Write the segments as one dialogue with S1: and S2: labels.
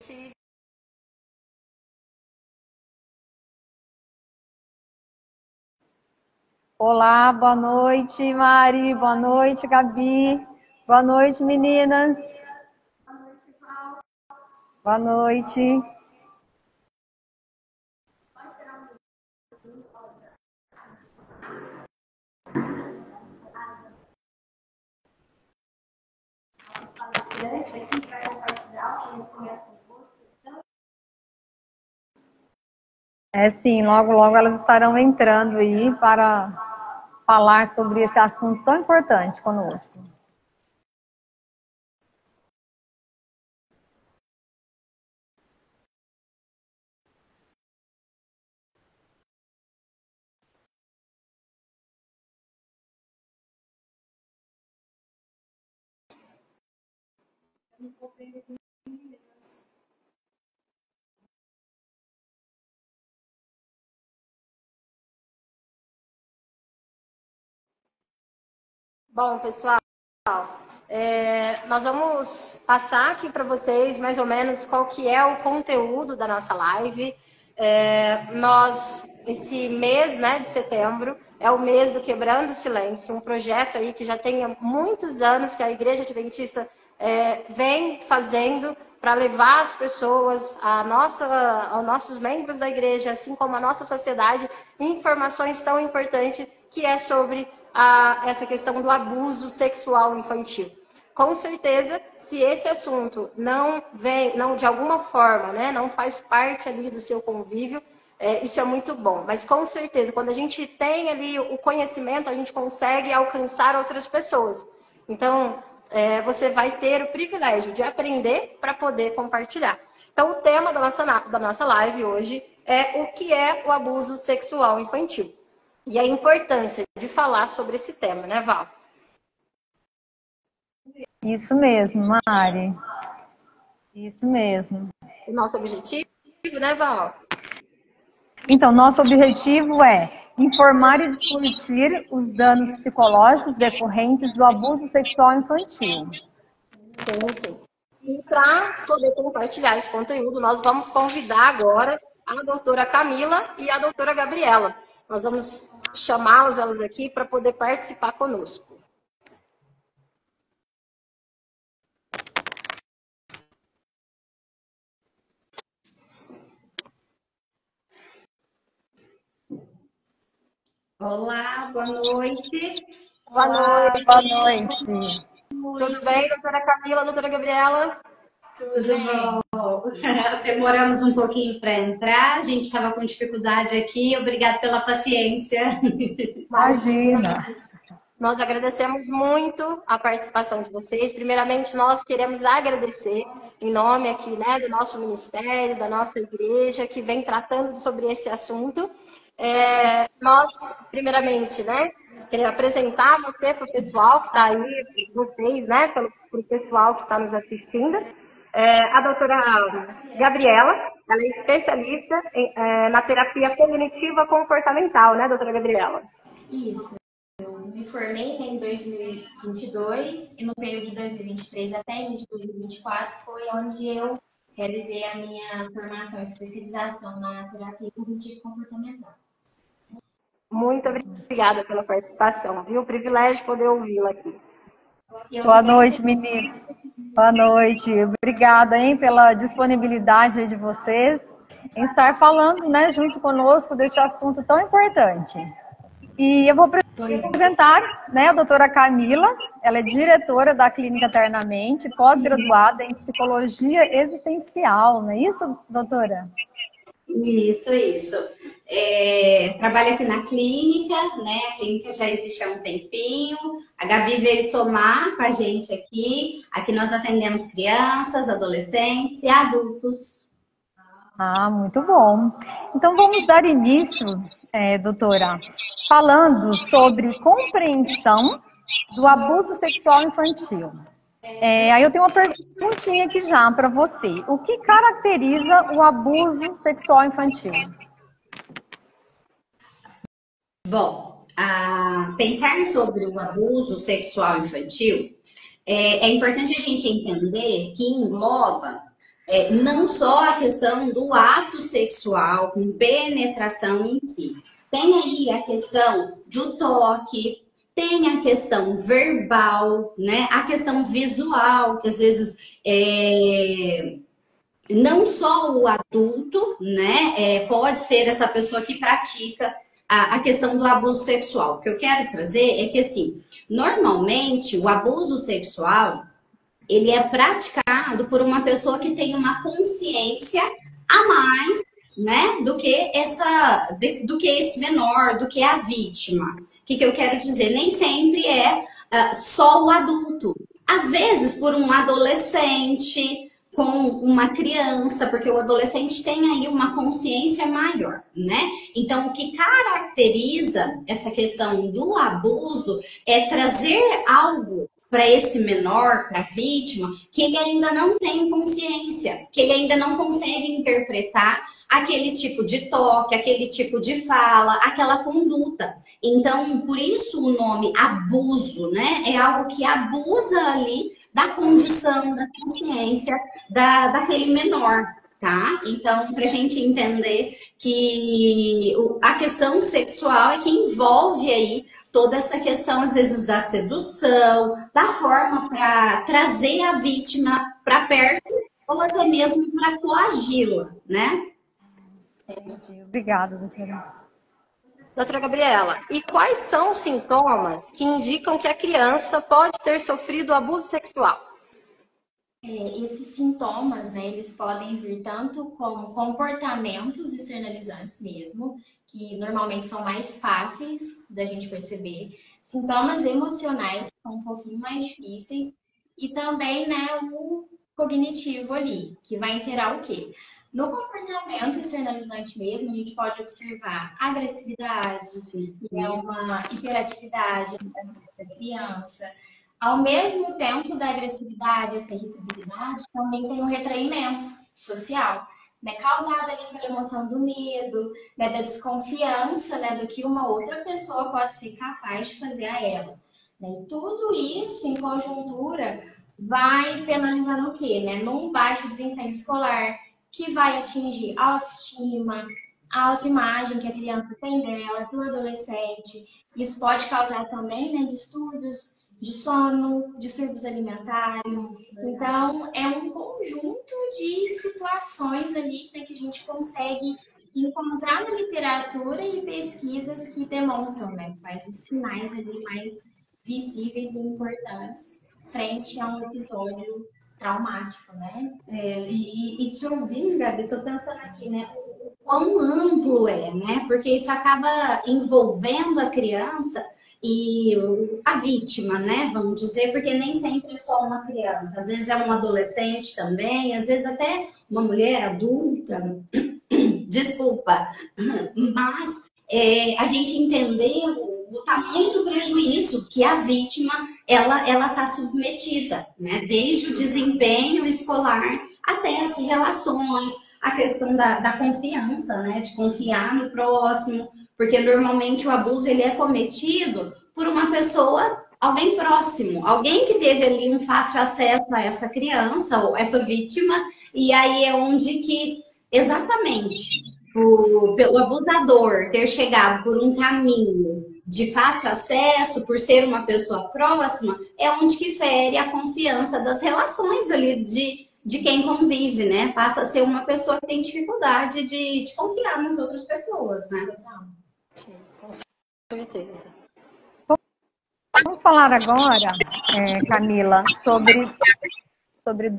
S1: noite.
S2: Olá, boa noite, Mari. Boa noite, Gabi. Boa noite, meninas. Boa noite. Sim, logo, logo elas estarão entrando aí para falar sobre esse assunto tão importante conosco.
S1: Bom, pessoal, nós vamos passar aqui para vocês mais ou menos qual que é o conteúdo da nossa live. Esse mês, né, de setembro, é o mês do Quebrando o Silêncio, um projeto aí que já tem muitos anos que a Igreja Adventista vem fazendo para levar as pessoas, aos nossos membros da igreja, assim como a nossa sociedade, informações tão importantes que é sobre essa questão do abuso sexual infantil. Com certeza, se esse assunto não de alguma forma, né, não faz parte ali do seu convívio, isso é muito bom. Mas com certeza, quando a gente tem ali o conhecimento, a gente consegue alcançar outras pessoas. Então, você vai ter o privilégio de aprender para poder compartilhar. Então, o tema da nossa live hoje é o que é o abuso sexual infantil. E a importância de falar sobre esse tema, né, Val?
S2: Isso mesmo, Mari. Isso mesmo.
S1: O nosso objetivo, né, Val?
S2: Então, nosso objetivo é informar e discutir os danos psicológicos decorrentes do abuso sexual infantil.
S1: Sim. E para poder compartilhar esse conteúdo, nós vamos convidar agora a doutora Camila e a doutora Gabriela. Nós vamos chamá-las aqui para poder participar conosco.
S3: Olá, boa noite.
S1: Boa noite.
S2: Boa noite.
S1: Tudo bem, doutora Camila, doutora Gabriela?
S3: Tudo bom? Demoramos um pouquinho para entrar, a gente estava com dificuldade aqui. Obrigada pela paciência.
S2: Imagina.
S1: Nós agradecemos muito a participação de vocês. Primeiramente, nós queremos agradecer em nome aqui, né, do nosso ministério, da nossa igreja, que vem tratando sobre esse assunto. Nós, primeiramente, né, queria apresentar você para o pessoal que está aí, vocês, né, para o pessoal que está nos assistindo. A doutora Gabriela, ela é especialista na terapia cognitiva comportamental, né, doutora Gabriela?
S4: Isso. Eu me formei em 2022 e no período de 2023 até início de 2024 foi onde eu realizei a minha formação e especialização na terapia cognitivo comportamental.
S1: Muito obrigada pela participação, viu? Privilégio poder ouvi-la aqui.
S2: Boa noite, meninos. Boa noite. Obrigada, hein, pela disponibilidade de vocês em estar falando, né, junto conosco deste assunto tão importante. E eu vou apresentar, né, a doutora Camila. Ela é diretora da Clínica Eternamente, pós-graduada em Psicologia Existencial, não é isso, doutora?
S3: Isso. Trabalho aqui na clínica, né? A clínica já existe há um tempinho. A Gabi veio somar com a gente aqui. Aqui nós atendemos crianças, adolescentes e adultos.
S2: Muito bom. Então vamos dar início, doutora, falando sobre compreensão do abuso sexual infantil. Aí eu tenho uma perguntinha aqui já para você. O que caracteriza o abuso sexual infantil?
S3: Bom, pensar sobre o abuso sexual infantil é importante a gente entender que engloba não só a questão do ato sexual, com penetração em si. Tem aí a questão do toque, tem a questão verbal, né? A questão visual, que às vezes não só o adulto, né? Pode ser essa pessoa que pratica a questão do abuso sexual. O que eu quero trazer é que, assim, normalmente o abuso sexual ele é praticado por uma pessoa que tem uma consciência a mais, né, do que esse menor, do que a vítima. O que eu quero dizer? Nem sempre é só o adulto. Às vezes, por um adolescente com uma criança, porque o adolescente tem aí uma consciência maior, né? Então, o que caracteriza essa questão do abuso é trazer algo para esse menor, para a vítima, que ele ainda não tem consciência, que ele ainda não consegue interpretar aquele tipo de toque, aquele tipo de fala, aquela conduta. Então, por isso o nome abuso, né? É algo que abusa ali da condição, da consciência daquele menor, tá? Então, para a gente entender que a questão sexual é que envolve aí toda essa questão, às vezes, da sedução, da forma para trazer a vítima para perto ou até mesmo para coagi-la, né?
S2: Obrigada, doutora.
S1: Doutora Gabriela, e quais são os sintomas que indicam que a criança pode ter sofrido abuso sexual?
S4: Esses sintomas, né, eles podem vir tanto como comportamentos externalizantes mesmo, que normalmente são mais fáceis da gente perceber, sintomas emocionais que são um pouquinho mais difíceis, e também, né, o cognitivo ali, que vai interar o quê? No comportamento externalizante mesmo, a gente pode observar agressividade, que é uma hiperatividade da criança. Ao mesmo tempo da agressividade, essa irritabilidade, também tem um retraimento social, né, causado ali pela emoção do medo, né, da desconfiança, né, do que uma outra pessoa pode ser capaz de fazer a ela. Né? E tudo isso, em conjuntura, vai penalizando o quê? Né? Num baixo desempenho escolar, que vai atingir a autoestima, a autoimagem que a criança tem dela, do adolescente. Isso pode causar também, né, distúrbios de sono, distúrbios alimentares. Então, é um conjunto de situações ali, né, que a gente consegue encontrar na literatura e pesquisas que demonstram, né, quais os sinais ali mais visíveis e importantes frente a um episódio traumático, né?
S3: E te ouvindo, Gabi, tô pensando aqui, né, o quão amplo é, né? Porque isso acaba envolvendo a criança e a vítima, né? Vamos dizer, porque nem sempre é só uma criança. Às vezes é um adolescente também, às vezes até uma mulher adulta. Desculpa, mas a gente entender o tamanho do prejuízo que a vítima ela está submetida, né? Desde o desempenho escolar até as relações, a questão da confiança, né? De confiar no próximo, porque normalmente o abuso ele é cometido por uma pessoa, alguém próximo, alguém que teve ali um fácil acesso a essa criança ou essa vítima, e aí é onde que exatamente pelo abusador ter chegado por um caminho de fácil acesso, por ser uma pessoa próxima, é onde que fere a confiança das relações ali de quem convive, né? Passa a ser uma pessoa que tem dificuldade de confiar nas outras pessoas, né?
S1: Sim, com certeza.
S2: Vamos falar agora, Camila, sobre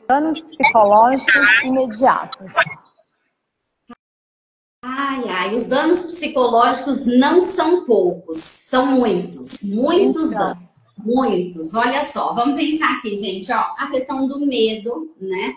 S2: danos psicológicos imediatos.
S3: Ai, os danos psicológicos não são poucos, são muitos danos, muitos. Olha só, vamos pensar aqui, gente, ó, a questão do medo, né?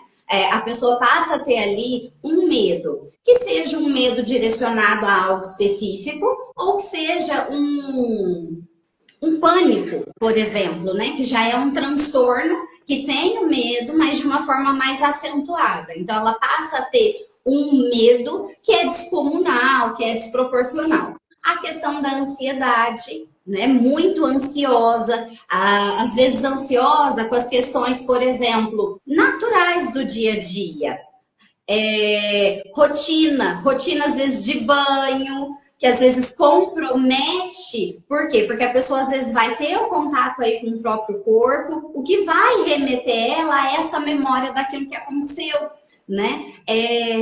S3: A pessoa passa a ter ali um medo, que seja um medo direcionado a algo específico, ou que seja um pânico, por exemplo, né? Que já é um transtorno que tem o medo, mas de uma forma mais acentuada. Então, ela passa a ter um medo que é descomunal, que é desproporcional. A questão da ansiedade, né? Muito ansiosa, às vezes ansiosa com as questões, por exemplo, naturais naturais do dia a dia. Rotina às vezes de banho, que às vezes compromete. Por quê? Porque a pessoa às vezes vai ter o contato aí com o próprio corpo, o que vai remeter ela a essa memória daquilo que aconteceu, né?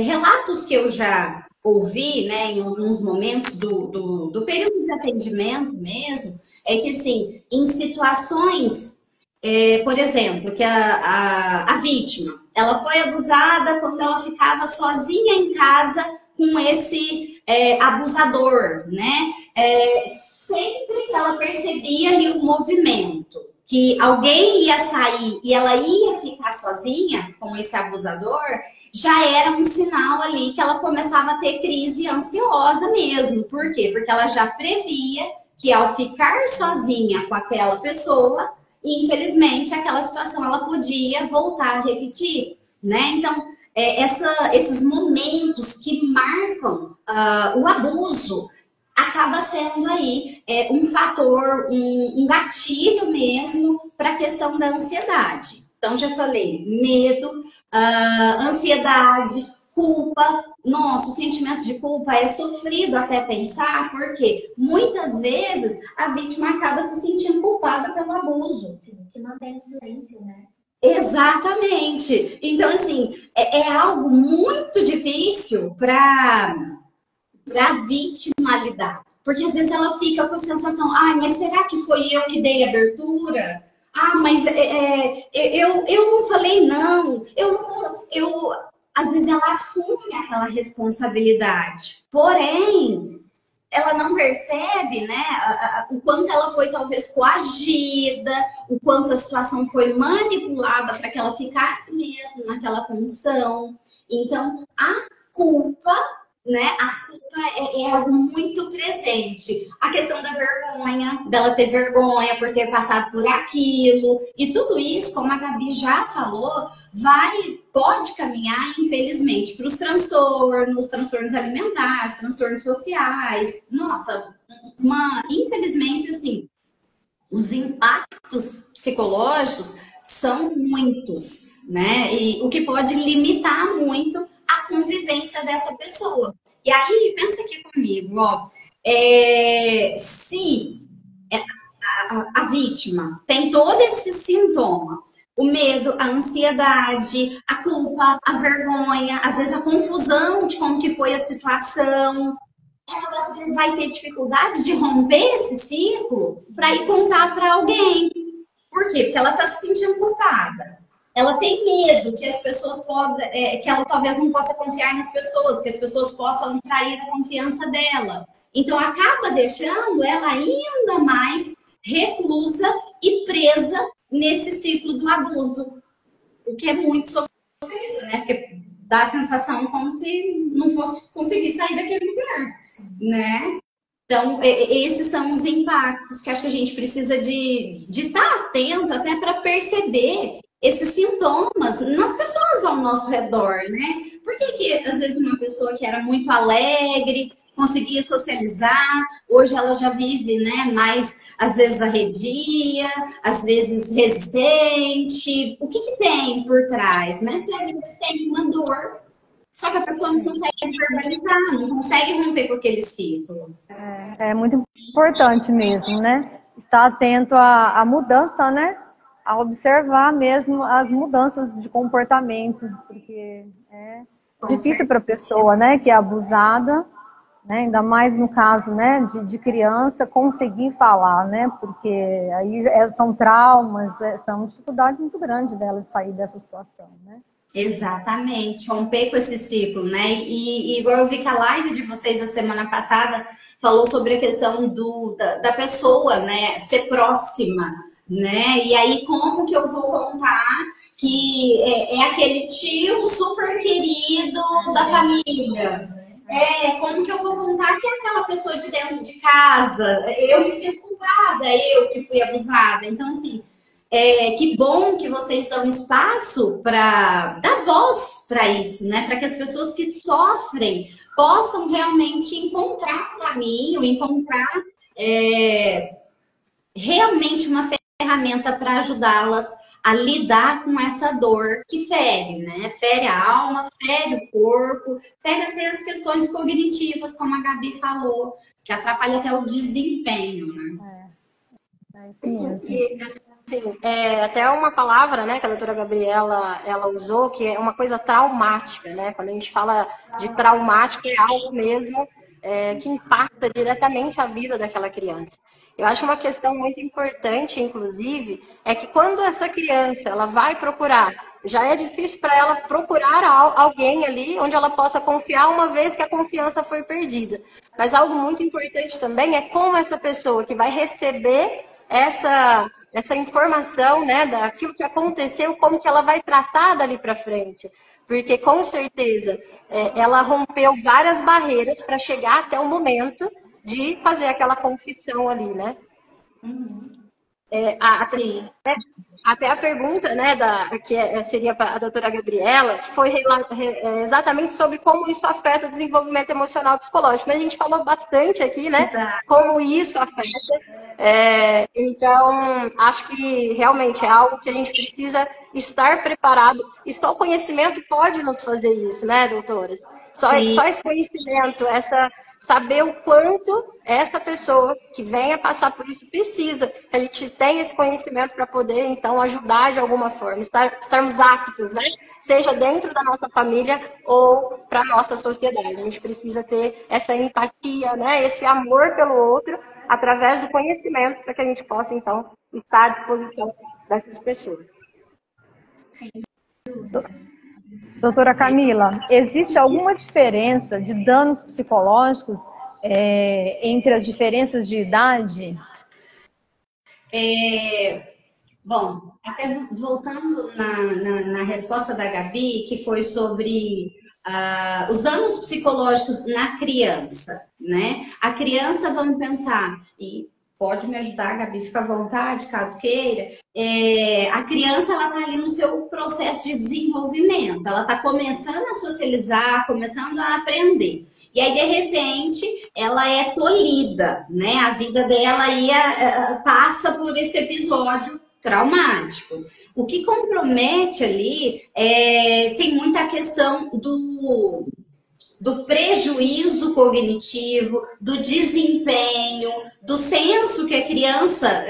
S3: Relatos que eu já ouvi, né, em alguns momentos do período de atendimento mesmo, é que, assim, em situações, por exemplo, que a vítima, ela foi abusada quando ela ficava sozinha em casa com esse abusador, né? Sempre que ela percebia ali o movimento, que alguém ia sair e ela ia ficar sozinha com esse abusador, já era um sinal ali que ela começava a ter crise ansiosa mesmo. Por quê? Porque ela já previa que ao ficar sozinha com aquela pessoa, infelizmente, aquela situação ela podia voltar a repetir, né? Então, esses momentos que marcam o abuso acaba sendo aí um fator, um gatilho mesmo para a questão da ansiedade. Então, já falei, medo, ansiedade, culpa. Nossa, o sentimento de culpa é sofrido até pensar, porque muitas vezes a vítima acaba se sentindo culpada pelo abuso.
S4: Sim, que mantém o silêncio, né?
S3: Exatamente. Então, assim, é algo muito difícil para a vítima lidar. Porque às vezes ela fica com a sensação, mas será que foi eu que dei abertura? Mas eu não falei não. Às vezes ela assume aquela responsabilidade. Porém, ela não percebe, né, o quanto ela foi talvez coagida, o quanto a situação foi manipulada para que ela ficasse mesmo naquela condição. Então, a culpa, né, é algo muito presente. A questão da vergonha, dela ter vergonha por ter passado por aquilo, e tudo isso, como a Gabi já falou, pode caminhar, infelizmente, para os transtornos alimentares, transtornos sociais. Nossa, infelizmente, assim, os impactos psicológicos são muitos, né? E o que pode limitar muito a convivência dessa pessoa. E aí, pensa aqui comigo, ó, se a vítima tem todo esse sintoma, o medo, a ansiedade, a culpa, a vergonha, às vezes a confusão de como que foi a situação, ela às vezes vai ter dificuldade de romper esse ciclo para ir contar para alguém. Por quê? Porque ela está se sentindo culpada. Ela tem medo que as pessoas que ela talvez não possa confiar nas pessoas, que as pessoas possam trair a confiança dela. Então acaba deixando ela ainda mais reclusa e presa nesse ciclo do abuso, o que é muito sofrido, né? Porque dá a sensação como se não fosse conseguir sair daquele lugar, né? Então, esses são os impactos que acho que a gente precisa de estar atento até para perceber esses sintomas nas pessoas ao nosso redor, né? Por que às vezes uma pessoa que era muito alegre, conseguia socializar, hoje ela já vive, né, mais, às vezes arredia, às vezes resistente. O que tem por trás, né? Porque às vezes tem uma dor, só que a pessoa não consegue verbalizar, não consegue romper com aquele ciclo.
S2: É muito importante mesmo, né? Estar atento à mudança, né? A observar mesmo as mudanças de comportamento, porque é difícil para a pessoa, né, que é abusada, né, ainda mais no caso, né, de criança, conseguir falar, né, porque aí são traumas, são dificuldades muito grandes dela de sair dessa situação, né.
S3: Exatamente, romper com esse ciclo, né, e igual eu vi que a live de vocês a semana passada falou sobre a questão da pessoa, né, ser próxima, né, e aí como que eu vou contar que é aquele tio super querido da família? Como que eu vou contar que é aquela pessoa de dentro de casa? Eu me sinto culpada, eu que fui abusada. Então, assim, que bom que vocês dão espaço para dar voz para isso, né? Para que as pessoas que sofrem possam realmente encontrar um caminho, encontrar realmente uma ferramenta para ajudá-las a lidar com essa dor que fere, né? Fere a alma, fere o corpo, fere até as questões cognitivas, como a Gabi falou, que atrapalha até o desempenho, né?
S2: É isso mesmo.
S1: Sim, até uma palavra, né, que a doutora Gabriela ela usou, que é uma coisa traumática, né? Quando a gente fala de traumático, é algo mesmo que impacta diretamente a vida daquela criança. Eu acho uma questão muito importante, inclusive, é que quando essa criança ela vai procurar, já é difícil para ela procurar alguém ali onde ela possa confiar, uma vez que a confiança foi perdida. Mas algo muito importante também é como essa pessoa que vai receber essa informação, né, daquilo que aconteceu, como que ela vai tratar dali para frente. Porque, com certeza, ela rompeu várias barreiras para chegar até o momento de fazer aquela confissão ali, né? Até a pergunta, né, seria para a doutora Gabriela, que foi exatamente sobre como isso afeta o desenvolvimento emocional e psicológico. Mas a gente falou bastante aqui, né, como isso afeta. Então, acho que realmente é algo que a gente precisa estar preparado. E só o conhecimento pode nos fazer isso, né, doutora? Só esse conhecimento, saber o quanto essa pessoa que venha passar por isso precisa que a gente tenha esse conhecimento para poder, então, ajudar de alguma forma, estarmos aptos, né? Seja dentro da nossa família ou para a nossa sociedade. A gente precisa ter essa empatia, né? Esse amor pelo outro, através do conhecimento, para que a gente possa, então, estar à disposição dessas pessoas.
S3: Sim.
S2: Doutora Camila, existe alguma diferença de danos psicológicos entre as diferenças de idade?
S3: Bom, até voltando na resposta da Gabi, que foi sobre os danos psicológicos na criança, né? A criança, vamos pensar, e pode me ajudar, Gabi, fica à vontade, caso queira. A criança, ela está ali no seu processo de desenvolvimento, ela está começando a socializar, começando a aprender. E aí, de repente, ela é tolhida, né? A vida dela aí passa por esse episódio traumático. O que compromete ali tem muita questão do prejuízo cognitivo, do desempenho, do senso que a criança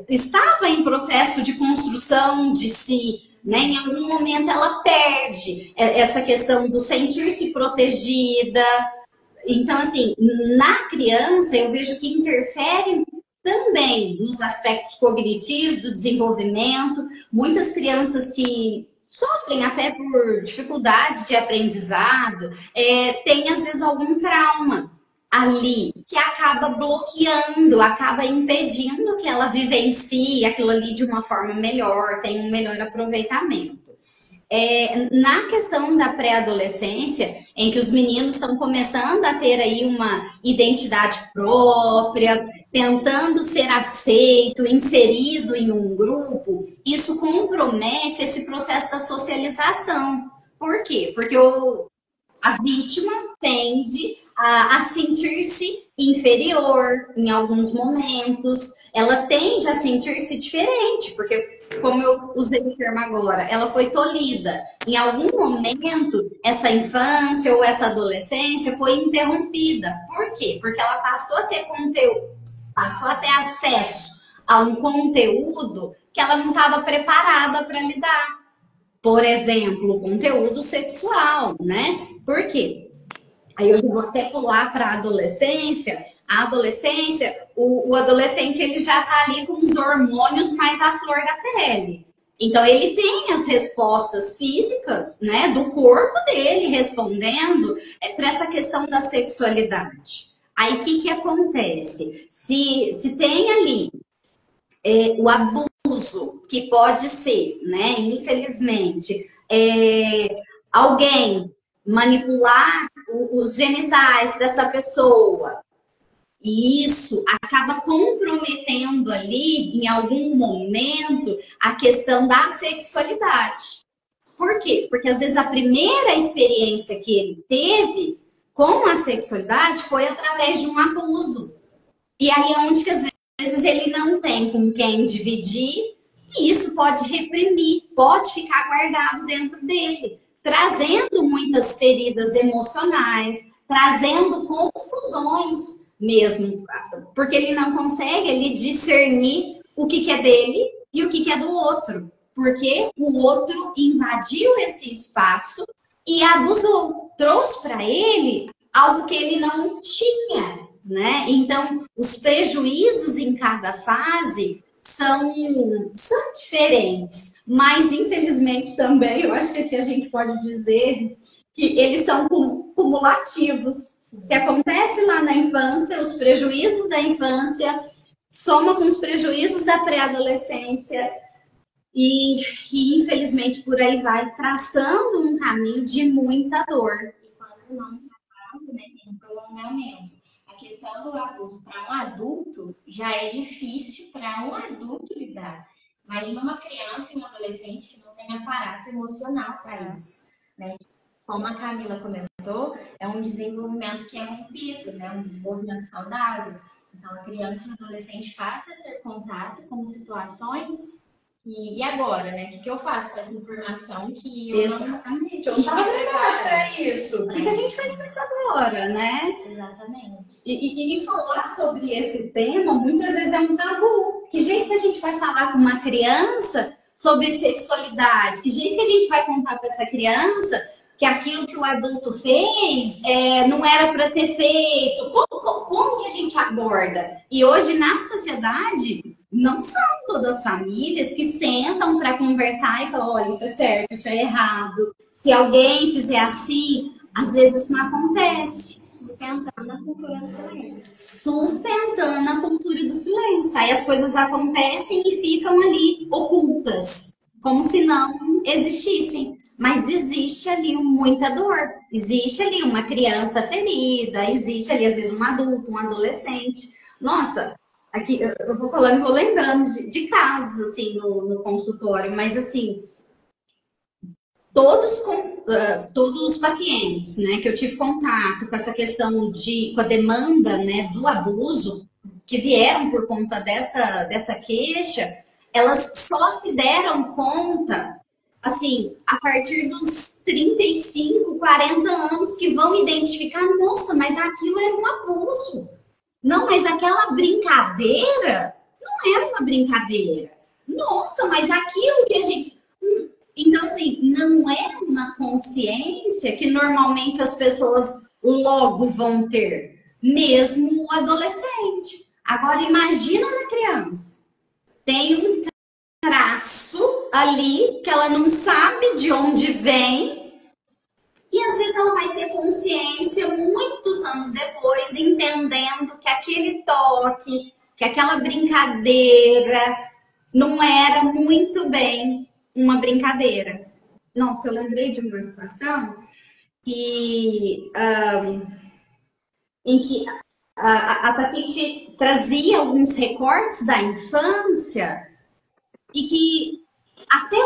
S3: estava em processo de construção de si, né? Em algum momento ela perde essa questão do sentir-se protegida. Então, assim, na criança eu vejo que interfere também nos aspectos cognitivos, do desenvolvimento. Muitas crianças que sofrem até por dificuldade de aprendizado, tem às vezes algum trauma ali que acaba bloqueando, acaba impedindo que ela vivencie aquilo ali de uma forma melhor, tenha um melhor aproveitamento. Na questão da pré-adolescência, em que os meninos estão começando a ter aí uma identidade própria, tentando ser aceito, inserido em um grupo, isso compromete esse processo da socialização. Por quê? Porque a vítima tende a sentir-se inferior em alguns momentos, ela tende a sentir-se diferente, porque, como eu usei o termo agora, ela foi tolhida. Em algum momento, essa infância ou essa adolescência foi interrompida. Por quê? Porque ela passou a ter conteúdo, passou a ter acesso a um conteúdo que ela não estava preparada para lidar. Por exemplo, o conteúdo sexual, né? Por quê? Aí eu vou até pular para a adolescência. A adolescência, o adolescente ele já está ali com os hormônios mais à flor da pele. Então, ele tem as respostas físicas, né, do corpo dele respondendo para essa questão da sexualidade. Aí, o que acontece? Se tem ali o abuso, que pode ser, né, infelizmente, alguém manipular os genitais dessa pessoa, e isso acaba comprometendo ali, em algum momento, a questão da sexualidade. Por quê? Porque às vezes a primeira experiência que ele teve com a sexualidade foi através de um abuso. E aí é onde que às vezes ele não tem com quem dividir, E isso pode reprimir, pode ficar guardado dentro dele, trazendo muitas feridas emocionais, trazendo confusões mesmo, porque ele não consegue ele discernir o que é dele e o que é do outro, porque o outro invadiu esse espaço e abusou, trouxe para ele algo que ele não tinha, né? Então, os prejuízos em cada fase são diferentes, mas infelizmente também, eu acho que aqui a gente pode dizer que eles são cumulativos. Se acontece lá na infância, os prejuízos da infância soma com os prejuízos da pré-adolescência e infelizmente por aí vai traçando um caminho de muita dor.
S4: E quando não para, né, tem um prolongamento. A questão do abuso para um adulto já é difícil para um adulto lidar. Imagina uma criança e um adolescente que não tem aparato emocional para isso, né? Como a Camila comentou, é um desenvolvimento que é rompido, né? Um desenvolvimento saudável. Então, a criança e o adolescente passam a ter contato com situações e agora, né? O que eu faço com essa informação que eu
S3: Exatamente. Eu não estava preparada para isso. O que a gente faz com isso agora, né?
S4: Exatamente.
S3: E falar sobre esse tema, muitas vezes é um tabu. Que jeito que a gente vai falar com uma criança sobre sexualidade? Que jeito que a gente vai contar para essa criança que aquilo que o adulto fez não era para ter feito? Como que a gente aborda? E hoje, na sociedade, não são todas as famílias que sentam para conversar e falam, olha, isso é certo, isso é errado. Se alguém fizer assim, às vezes isso não acontece.
S4: Sustentando a cultura do silêncio.
S3: Sustentando a cultura do silêncio. Aí as coisas acontecem e ficam ali ocultas, como se não existissem. Mas existe ali muita dor, existe ali uma criança ferida, existe ali às vezes um adulto, um adolescente. Nossa, aqui eu vou falando e vou lembrando de casos assim no consultório, mas assim, todos os pacientes, né, que eu tive contato com essa questão com a demanda, né, do abuso, que vieram por conta dessa queixa, elas só se deram conta assim, a partir dos 35, 40 anos que vão identificar, nossa, mas aquilo era um abuso. Não, mas aquela brincadeira não era uma brincadeira. Nossa, mas aquilo que a gente... Então, assim, não é uma consciência que normalmente as pessoas logo vão ter, mesmo o adolescente. Agora, imagina na criança. Tem um traço ali que ela não sabe de onde vem e às vezes ela vai ter consciência muitos anos depois, entendendo que aquele toque, que aquela brincadeira não era muito bem uma brincadeira. Nossa, eu lembrei de uma situação em que a paciente trazia alguns recortes da infância e que até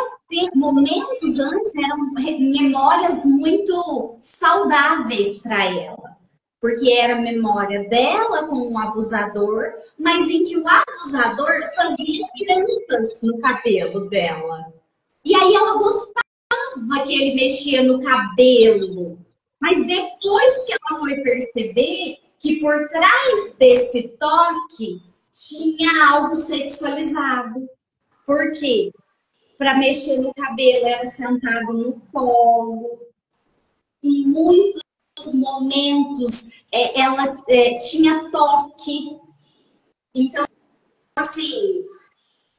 S3: momentos antes eram memórias muito saudáveis para ela, porque era a memória dela com um abusador, mas em que o abusador fazia tranças no cabelo dela. E aí ela gostava que ele mexia no cabelo, mas depois que ela foi perceber que por trás desse toque tinha algo sexualizado. Por quê? Para mexer no cabelo era sentado no colo. Em muitos momentos ela tinha toque. Então, assim,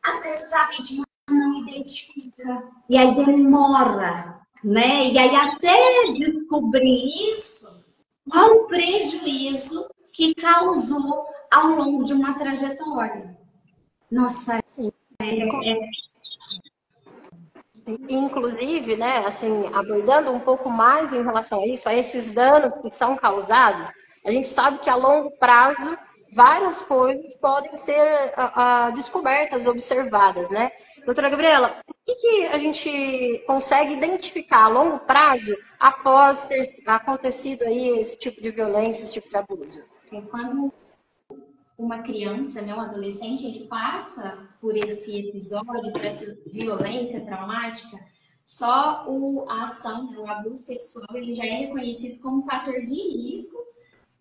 S3: às vezes a vítima não identifica. E aí demora, né? E aí até descobrir isso, qual o prejuízo que causou ao longo de uma trajetória. Nossa,
S1: sim. Inclusive, né, assim, abordando um pouco mais em relação a isso, a esses danos que são causados, a gente sabe que a longo prazo várias coisas podem ser descobertas, observadas, né? Doutora Gabriela, o que a gente consegue identificar a longo prazo após ter acontecido aí esse tipo de violência, esse tipo de abuso?
S4: Quando uma criança, né, um adolescente, ele passa por esse episódio, por essa violência traumática, só a ação, né, o abuso sexual, ele já é reconhecido como fator de risco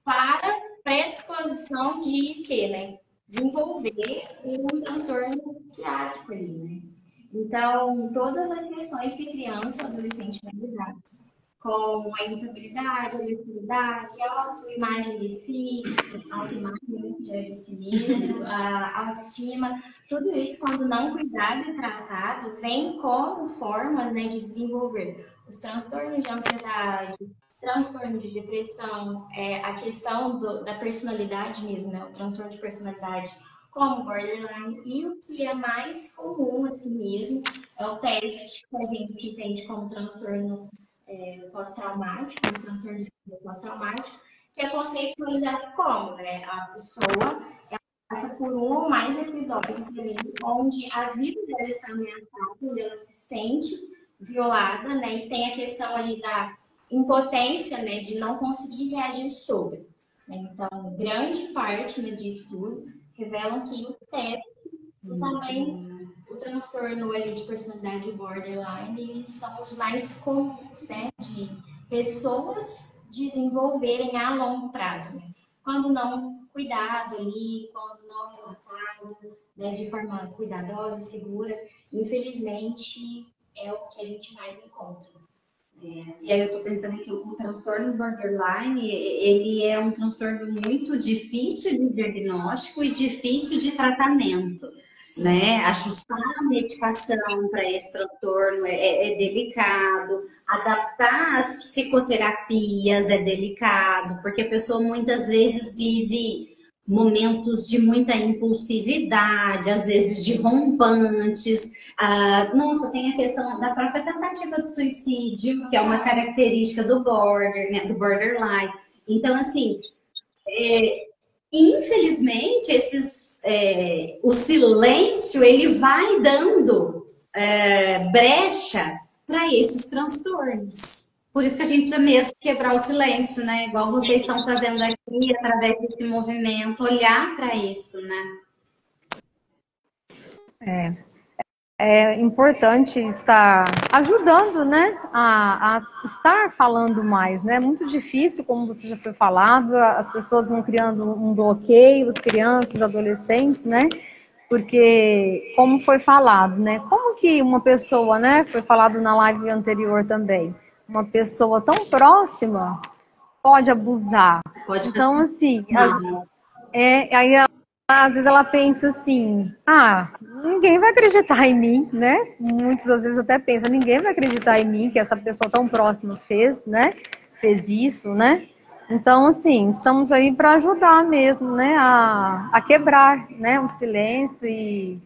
S4: para predisposição de quê, né? Desenvolver um transtorno psiquiátrico ali, né? Então, todas as questões que a criança ou adolescente vai lidar, com a irritabilidade, a agressividade, a autoimagem de si, a autoimagem de si mesmo, a autoestima, tudo isso, quando não cuidado e tratado, vem como formas, né, de desenvolver os transtornos de ansiedade, transtornos de depressão, a questão da personalidade mesmo, né, o transtorno de personalidade, como borderline, e o que é mais comum, assim mesmo, é o TEFT, que a gente entende como transtorno pós-traumático, um transtorno de estresse pós-traumático, que é conceitualizado como, né, a pessoa passa por um ou mais episódios onde a vida dela está ameaçada, onde ela se sente violada, né, e tem a questão ali da impotência, né, de não conseguir reagir sobre. Né? Então, grande parte, né, de estudos revelam que o TEP e também o transtorno ali de personalidade borderline, eles são os mais comuns, né, de pessoas desenvolverem a longo prazo, né? Quando não cuidado ali, quando não relatado, né, de forma cuidadosa e segura, infelizmente é o que a gente mais encontra.
S3: E aí eu tô pensando que o transtorno borderline, ele é um transtorno muito difícil de diagnóstico e difícil de tratamento. Né? Ajustar a medicação para esse transtorno é delicado, adaptar as psicoterapias é delicado, porque a pessoa muitas vezes vive momentos de muita impulsividade, às vezes de rompantes. Nossa, tem a questão da própria tentativa de suicídio, que é uma característica do border, né, do borderline. Então, assim, infelizmente, o silêncio ele vai dando brecha para esses transtornos. Por isso que a gente precisa mesmo quebrar o silêncio, né? Igual vocês estão fazendo aqui, através desse movimento, olhar para isso, né?
S2: É importante estar ajudando, né, a estar falando mais, né? É muito difícil, como você já foi falado, as pessoas vão criando um bloqueio, as crianças, os adolescentes, né? Porque, como foi falado, né? Como que uma pessoa, né? Foi falado na live anterior também, uma pessoa tão próxima pode abusar. Então, assim, aí às vezes ela pensa assim, ninguém vai acreditar em mim, né? Muitas das vezes até pensa, ninguém vai acreditar em mim que essa pessoa tão próxima fez, né? Fez isso, né? Então, assim, estamos aí para ajudar mesmo, né? A quebrar, né? O silêncio e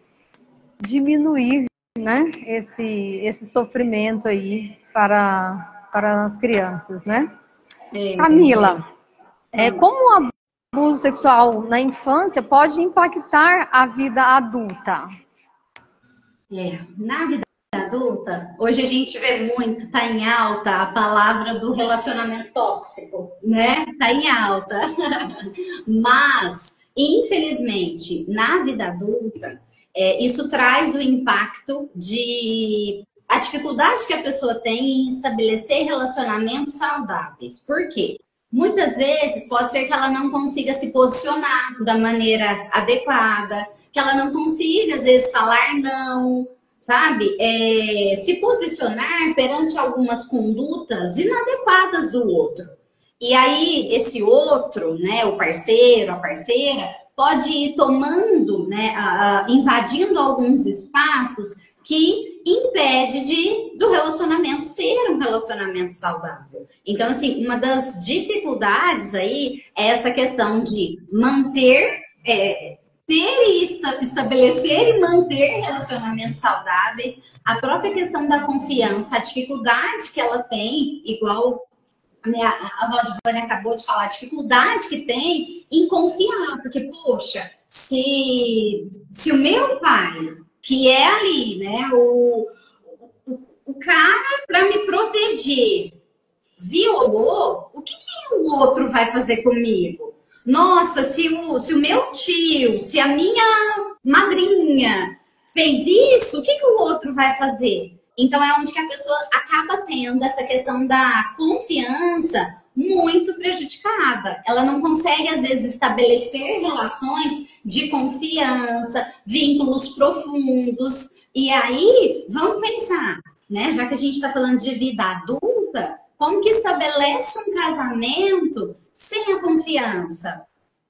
S2: diminuir, né? Esse sofrimento aí para as crianças, né? Camila, como o abuso sexual na infância pode impactar a vida adulta?
S3: Na vida adulta, hoje a gente vê muito, tá em alta a palavra do relacionamento tóxico, né? Tá em alta. Mas, infelizmente, na vida adulta, isso traz o impacto de a dificuldade que a pessoa tem em estabelecer relacionamentos saudáveis. Por quê? Muitas vezes pode ser que ela não consiga se posicionar da maneira adequada, que ela não consiga, às vezes, falar não, sabe? Se posicionar perante algumas condutas inadequadas do outro. E aí, esse outro, né, o parceiro, a parceira, pode ir tomando, né, invadindo alguns espaços que impede do relacionamento ser um relacionamento saudável. Então, assim, uma das dificuldades aí é essa questão de manter, estabelecer e manter relacionamentos saudáveis, a própria questão da confiança, a dificuldade que ela tem, igual a Valdivânia acabou de falar, a dificuldade que tem em confiar, porque, poxa, se o meu pai, que é ali, né, o cara para me proteger, violou, o que o outro vai fazer comigo? Nossa, se o meu tio, se a minha madrinha fez isso, o que que o outro vai fazer? Então é onde que a pessoa acaba tendo essa questão da confiança muito prejudicada. Ela não consegue, às vezes, estabelecer relações de confiança, vínculos profundos. E aí, vamos pensar, né? Já que a gente está falando de vida adulta, como que estabelece um casamento sem a confiança?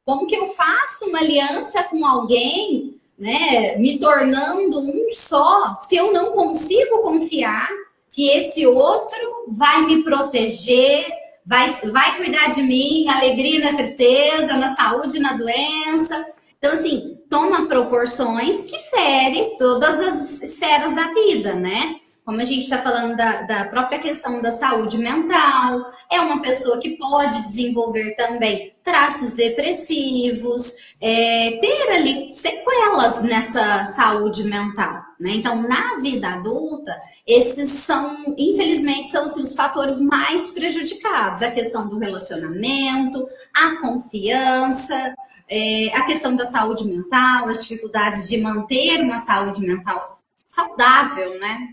S3: Como que eu faço uma aliança com alguém, né, me tornando um só, se eu não consigo confiar que esse outro vai me proteger, vai cuidar de mim, na alegria e na tristeza, na saúde e na doença. Então, assim, toma proporções que ferem todas as esferas da vida, né? Como a gente está falando da própria questão da saúde mental, é uma pessoa que pode desenvolver também traços depressivos, ter ali sequelas nessa saúde mental, né? Então, na vida adulta, esses são, infelizmente, são assim, os fatores mais prejudicados. A questão do relacionamento, a confiança, a questão da saúde mental, as dificuldades de manter uma saúde mental saudável, né?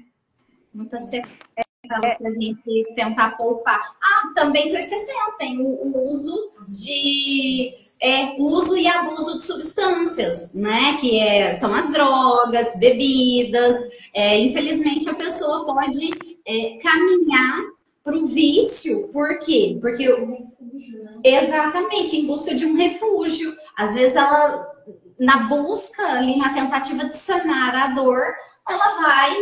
S3: Muitas sequelas para a gente tentar poupar. Ah, também estou esquecendo, tem o uso de uso e abuso de substâncias, né? Que são as drogas, bebidas. Infelizmente a pessoa pode caminhar para o vício. Por quê? Porque exatamente, em busca de um refúgio. Às vezes ela, na busca ali, na tentativa de sanar a dor, ela vai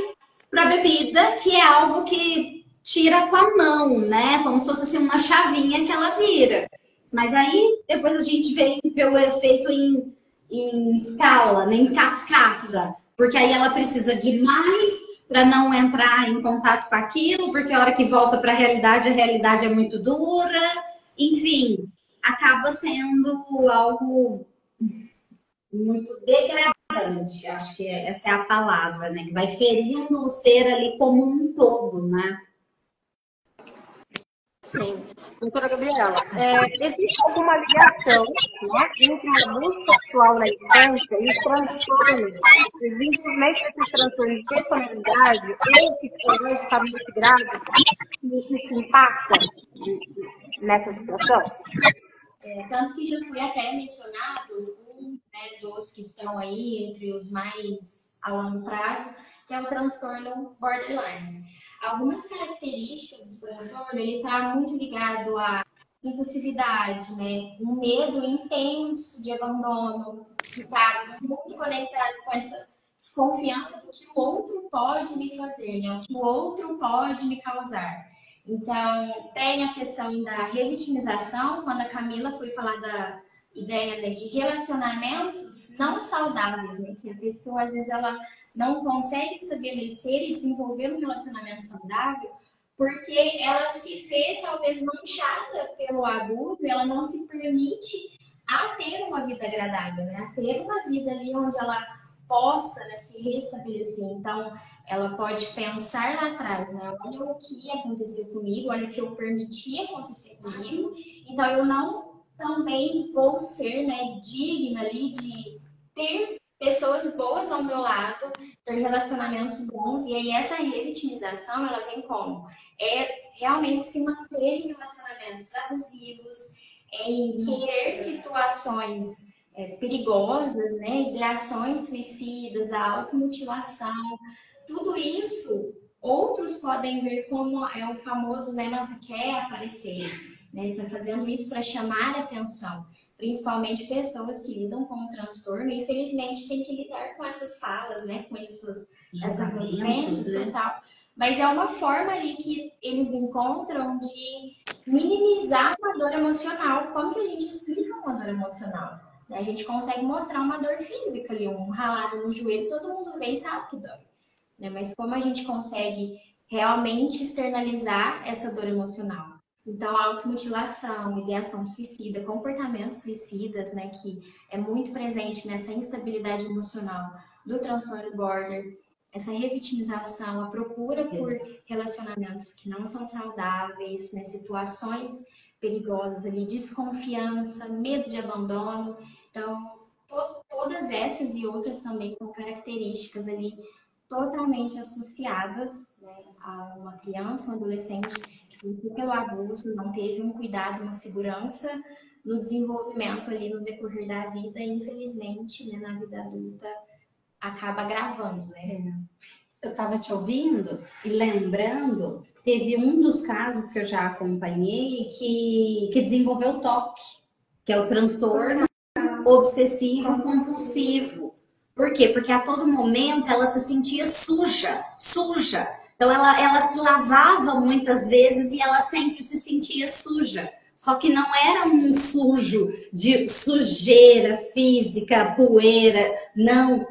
S3: para a bebida, que é algo que tira com a mão, né? Como se fosse assim, uma chavinha que ela vira. Mas aí, depois a gente vê o efeito em escala, né? Em cascata. Porque aí ela precisa de mais para não entrar em contato com aquilo, porque a hora que volta para a realidade é muito dura. Enfim, acaba sendo algo muito degradante, acho que essa é a palavra, né? Que vai ferindo o ser ali como um todo, né?
S1: Sim. Doutora Gabriela, existe alguma ligação, né, entre o abuso sexual na infância e os transtornos, o desenvolvimento desses transtornos de personalidade, ou que hoje está muito grave, e isso impacta nessa situação?
S4: Tanto que já foi até mencionado né, dos que estão aí entre os mais a longo prazo, que é o transtorno borderline. Algumas características do transtorno, ele está muito ligado à impulsividade, né? Um medo intenso de abandono, que está muito conectado com essa desconfiança do que o outro pode me fazer, né? O que o outro pode me causar. Então, tem a questão da revitimização, quando a Camila foi falar da ideia, né, de relacionamentos não saudáveis, né? Que a pessoa, às vezes, ela não consegue estabelecer e desenvolver um relacionamento saudável porque ela se vê, talvez, manchada pelo abuso e ela não se permite a ter uma vida agradável, né? A ter uma vida ali onde ela possa, né, se restabelecer. Então, ela pode pensar lá atrás, né? Olha o que ia acontecer comigo, olha o que eu permiti acontecer comigo, então eu não também vou ser, né, digna ali de ter pessoas boas ao meu lado, ter relacionamentos bons, e aí essa revitimização, ela vem como? Realmente se manter em relacionamentos abusivos, em querer situações perigosas, né? Ideações suicidas, a automutilação, tudo isso, outros podem ver como o famoso, né, nossa, quer aparecer, né? Tá fazendo isso para chamar a atenção. Principalmente pessoas que lidam com o transtorno, e infelizmente tem que lidar com essas falas, né? Com essas ofensas, né? E tal. Mas é uma forma ali que eles encontram de minimizar uma dor emocional. Como que a gente explica uma dor emocional? A gente consegue mostrar uma dor física ali, um ralado no joelho, todo mundo vê e sabe que dói. Mas como a gente consegue realmente externalizar essa dor emocional? Então, a automutilação, ideação suicida, comportamentos suicidas, né, que é muito presente nessa instabilidade emocional do transtorno border, essa revitimização, a procura por relacionamentos que não são saudáveis, né, situações perigosas ali, desconfiança, medo de abandono. Então, todas essas e outras também são características ali totalmente associadas, né, a uma criança, um adolescente que passou pelo abuso, não teve um cuidado, uma segurança no desenvolvimento ali no decorrer da vida e, infelizmente, né, na vida adulta, acaba agravando, né?
S3: Eu estava te ouvindo e lembrando, teve um dos casos que eu já acompanhei que desenvolveu TOC, que é o transtorno obsessivo compulsivo. Por quê? Porque a todo momento ela se sentia suja, suja. Então ela se lavava muitas vezes e ela sempre se sentia suja. Só que não era um sujo de sujeira física, poeira, não.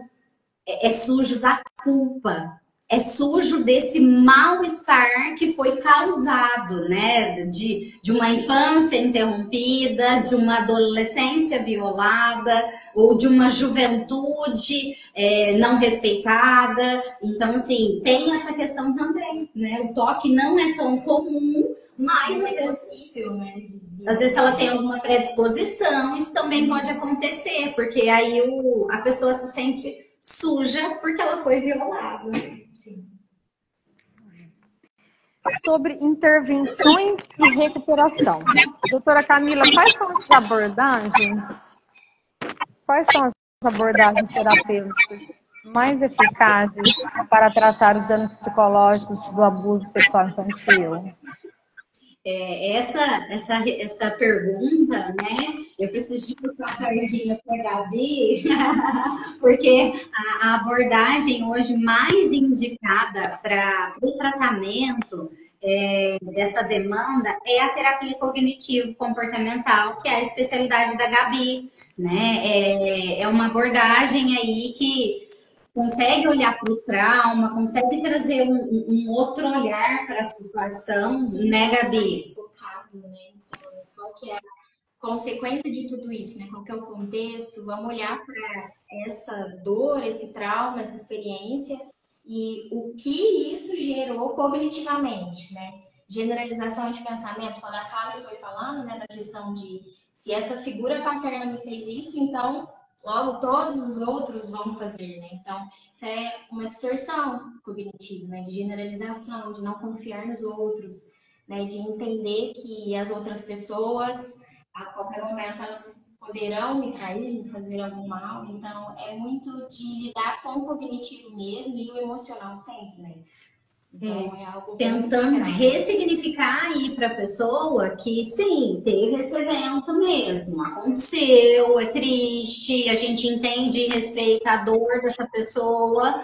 S3: É sujo da culpa, é sujo desse mal-estar que foi causado, né? De uma infância interrompida, de uma adolescência violada, ou de uma juventude não respeitada. Então, assim, tem essa questão também, né? O toque não é tão comum, mas
S4: é possível, né?
S3: Às vezes ela tem alguma predisposição, isso também pode acontecer, porque aí a pessoa se sente suja porque ela foi violada. Sim.
S2: Sobre intervenções e recuperação. Doutora Camila, quais são as abordagens? Quais são as abordagens terapêuticas mais eficazes para tratar os danos psicológicos do abuso sexual infantil?
S3: Essa pergunta, né? Eu preciso de uma sardinha para a Gabi, porque a abordagem hoje mais indicada para o tratamento dessa demanda é a terapia cognitivo-comportamental, que é a especialidade da Gabi, né? É uma abordagem aí que consegue olhar para o trauma, consegue trazer um outro olhar para a situação, né, Gabi?
S4: Focado, né? Então, qual que é a consequência de tudo isso, né? Qual que é o contexto? Vamos olhar para essa dor, esse trauma, essa experiência e o que isso gerou cognitivamente, né? Generalização de pensamento, quando a Cláudia foi falando, né, da questão de se essa figura paterna me fez isso, então logo todos os outros vão fazer, né? Então, isso é uma distorção cognitiva, né? De generalização, de não confiar nos outros, né? De entender que as outras pessoas, a qualquer momento, elas poderão me trair, me fazer algum mal. Então, é muito de lidar com o cognitivo mesmo e o emocional sempre, né? Então, é algo
S3: tentando ressignificar aí para a pessoa que sim, teve esse evento mesmo, aconteceu, é triste, a gente entende e respeita a dor dessa pessoa,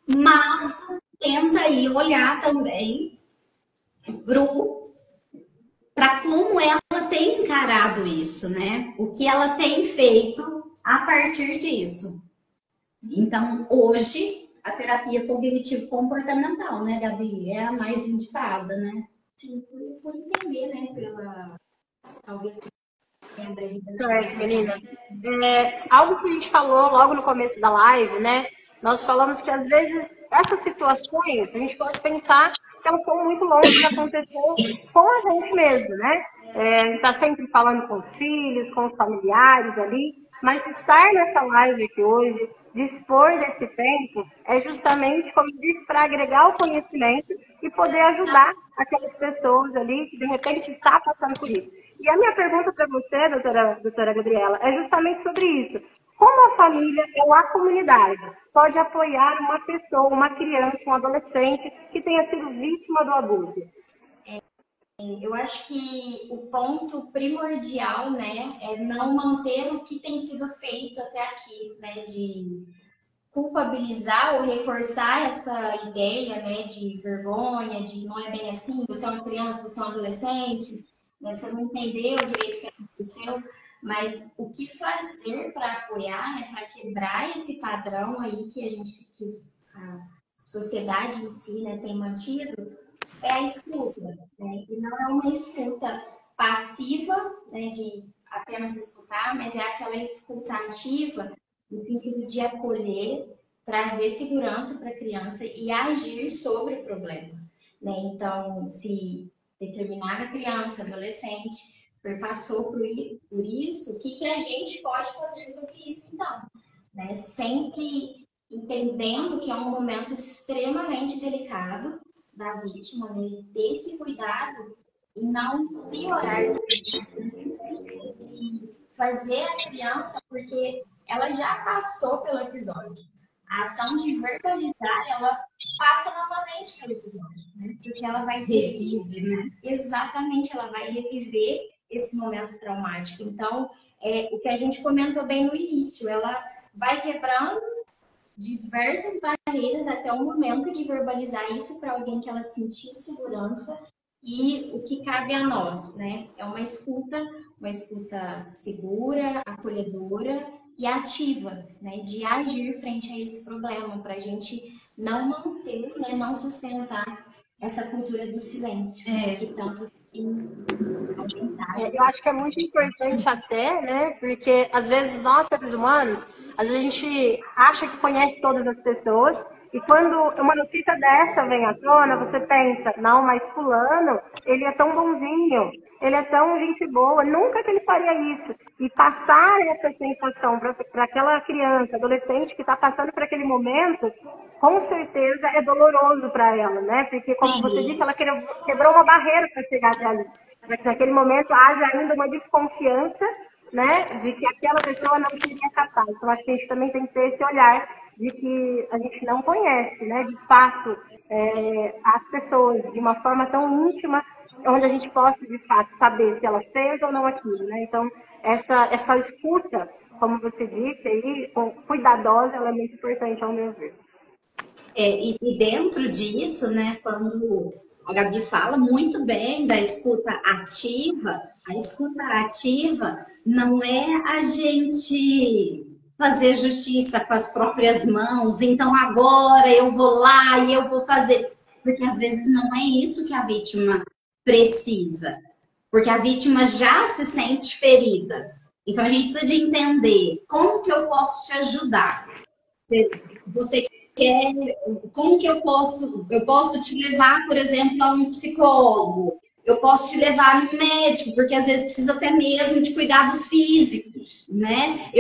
S3: mas tenta aí olhar também para como ela tem encarado isso, né? O que ela tem feito a partir disso. Então, hoje, a terapia cognitivo-comportamental, né, Gabi? É a mais indicada, né?
S4: Sim, por entender, né, pela... Talvez...
S1: Certo, menina. Algo que a gente falou logo no começo da live, né? Nós falamos que, às vezes, essas situações, a gente pode pensar que elas estão muito longe de acontecer com a gente mesmo, né? A gente está sempre falando com os filhos, com os familiares ali, mas estar nessa live aqui hoje, dispor desse tempo, é justamente, como disse, para agregar o conhecimento e poder ajudar aquelas pessoas ali que, de repente, estão passando por isso. E a minha pergunta para você, doutora Gabriela, é justamente sobre isso. Como a família ou a comunidade pode apoiar uma pessoa, uma criança, um adolescente que tenha sido vítima do abuso?
S4: Eu acho que o ponto primordial, né, é não manter o que tem sido feito até aqui, né, de culpabilizar ou reforçar essa ideia, né, de vergonha, de não é bem assim, você é uma criança, você é um adolescente, né, você não entendeu direito o que aconteceu, mas o que fazer para apoiar, né, para quebrar esse padrão aí que a sociedade em si, né, tem mantido, é a escuta, né? E não é uma escuta passiva, né, de apenas escutar, mas é aquela escuta ativa, no sentido de acolher, trazer segurança para a criança e agir sobre o problema, né? Então, se determinada criança, adolescente, perpassou por isso, o que a gente pode fazer sobre isso, então? Né? Sempre entendendo que é um momento extremamente delicado da vítima, né? Ter esse cuidado e não piorar, fazer a criança, porque ela já passou pelo episódio. A ação de verbalizar, ela passa novamente pelo episódio, né? Porque ela vai reviver, né? Exatamente, ela vai reviver esse momento traumático. Então, o que a gente comentou bem no início, ela vai quebrando diversas barreiras até o momento de verbalizar isso para alguém que ela sentiu segurança. E o que cabe a nós, né? É uma escuta segura, acolhedora e ativa, né? De agir frente a esse problema, para a gente não manter, né? Não sustentar essa cultura do silêncio, que tanto
S1: eu acho que é muito importante até, né? Porque às vezes nós, seres humanos, às vezes a gente acha que conhece todas as pessoas e quando uma notícia dessa vem à tona, você pensa, não, mas fulano, ele é tão bonzinho, ele é tão gente boa, nunca que ele faria isso. E passar essa sensação para aquela criança, adolescente que está passando por aquele momento, com certeza é doloroso para ela, né? Porque, como você disse, ela quebrou uma barreira para chegar até ali. Para que naquele momento haja ainda uma desconfiança, né, de que aquela pessoa não seria capaz. Então, acho que a gente também tem que ter esse olhar de que a gente não conhece, né, de fato, as pessoas de uma forma tão íntima, onde a gente possa, de fato, saber se ela fez ou não aquilo, né? Então, essa escuta, como você disse aí, cuidadosa, ela é muito importante, ao meu ver.
S3: E dentro disso, né, quando a Gabi fala muito bem da escuta ativa, a escuta ativa não é a gente fazer justiça com as próprias mãos, então agora eu vou lá e eu vou fazer, porque às vezes não é isso que a vítima precisa, porque a vítima já se sente ferida. Então a gente precisa de entender como que eu posso te ajudar. Você quer, como que eu posso te levar, por exemplo, a um psicólogo, eu posso te levar num médico, porque às vezes precisa até mesmo de cuidados físicos, né?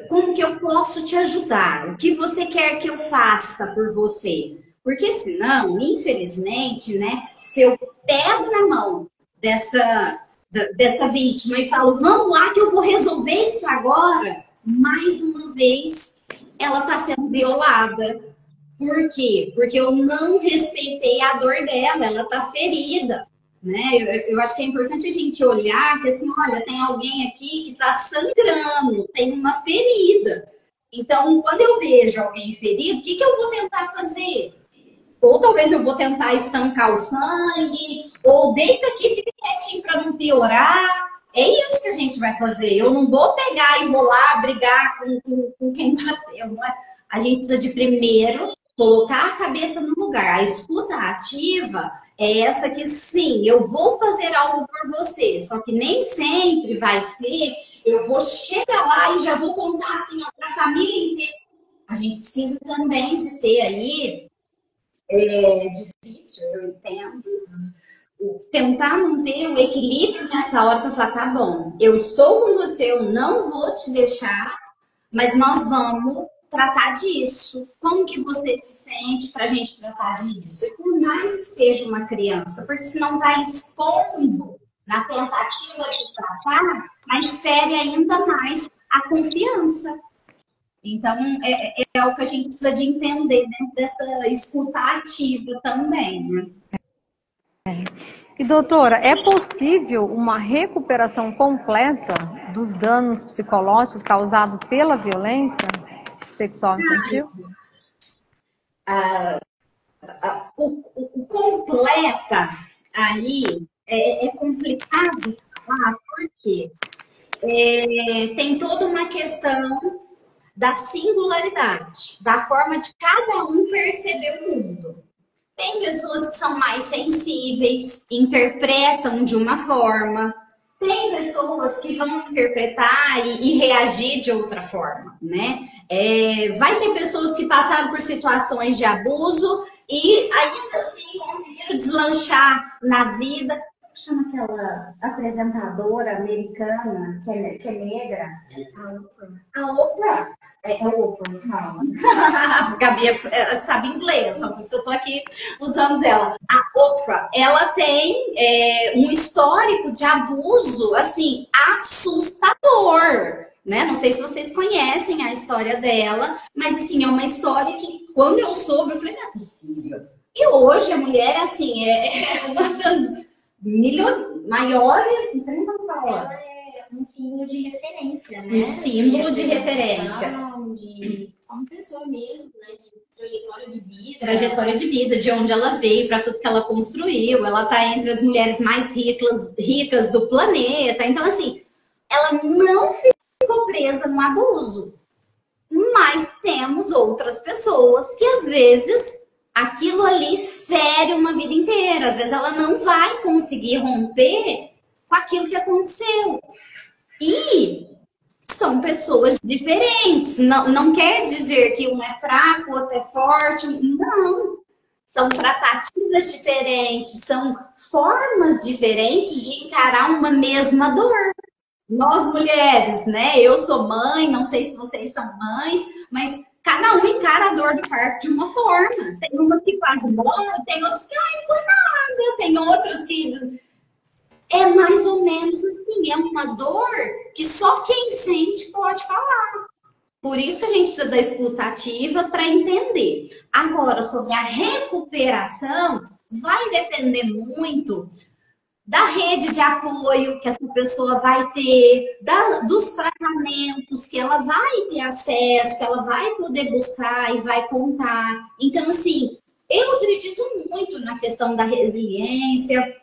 S3: Como que eu posso te ajudar? O que você quer que eu faça por você? Porque senão, infelizmente, né, se eu pego na mão dessa vítima e falo, vamos lá que eu vou resolver isso agora, mais uma vez ela está sendo violada. Por quê? Porque eu não respeitei a dor dela, ela está ferida. Né? Eu acho que é importante a gente olhar que assim, olha, tem alguém aqui que está sangrando, tem uma ferida. Então, quando eu vejo alguém ferido, o que eu vou tentar fazer? Ou talvez eu vou tentar estancar o sangue, ou deita aqui, fica quietinho para não piorar. É isso que a gente vai fazer. Eu não vou pegar e vou lá brigar com quem bateu. Não é? A gente precisa de primeiro colocar a cabeça no lugar. A escuta ativa é essa que, sim, eu vou fazer algo por você, só que nem sempre vai ser, eu vou chegar lá e já vou contar assim para a família inteira. A gente precisa também de ter aí, difícil, eu entendo, tentar manter o equilíbrio nessa hora para falar, tá bom, eu estou com você, eu não vou te deixar, mas nós vamos tratar disso. Como que você se sente para a gente tratar disso? E por mais que seja uma criança, porque senão vai expondo na tentativa de tratar, mas fere ainda mais a confiança. Então, é o que a gente precisa de entender, né? Dessa escuta ativa também, né?
S2: E doutora, é possível uma recuperação completa dos danos psicológicos causados pela violência sexual infantil?
S3: O completa aí é complicado falar, porque tem toda uma questão da singularidade, da forma de cada um perceber o mundo. Tem pessoas que são mais sensíveis, interpretam de uma forma. Tem pessoas que vão interpretar e reagir de outra forma, né? Vai ter pessoas que passaram por situações de abuso e ainda assim conseguiram deslanchar na vida. chama aquela apresentadora americana que é negra? A Oprah. É Oprah, fala. A Gabi sabe inglês, então por isso que eu tô aqui usando dela. A Oprah, ela tem um histórico de abuso, assim, assustador. Né? Não sei se vocês conhecem a história dela, mas assim, é uma história que quando eu soube, eu falei, não é possível. E hoje a mulher, assim, é uma das maiores, não sei nem como falar.
S4: Ela é um símbolo de referência, né?
S3: Um símbolo de referência.
S4: De como pessoa mesmo, né? De trajetória de vida.
S3: Trajetória de vida, de onde ela veio, para tudo que ela construiu. Ela está entre as mulheres mais ricas do planeta. Então, assim, ela não ficou presa no abuso. Mas temos outras pessoas que, às vezes, aquilo ali fere uma vida inteira. Às vezes ela não vai conseguir romper com aquilo que aconteceu. E são pessoas diferentes. Não quer dizer que um é fraco, o outro é forte. Não. São tratativas diferentes, são formas diferentes de encarar uma mesma dor. Nós mulheres, né? Eu sou mãe, não sei se vocês são mães, mas cada um encara a dor do parto de uma forma. Tem uma que quase morre, tem outras que, ai, não foi nada. Tem outras que é mais ou menos assim, é uma dor que só quem sente pode falar. Por isso que a gente precisa da escuta ativa para entender. Agora, sobre a recuperação, vai depender muito da rede de apoio que essa pessoa vai ter, dos tratamentos que ela vai ter acesso, que ela vai poder buscar e vai contar. Então, assim, eu acredito muito na questão da resiliência,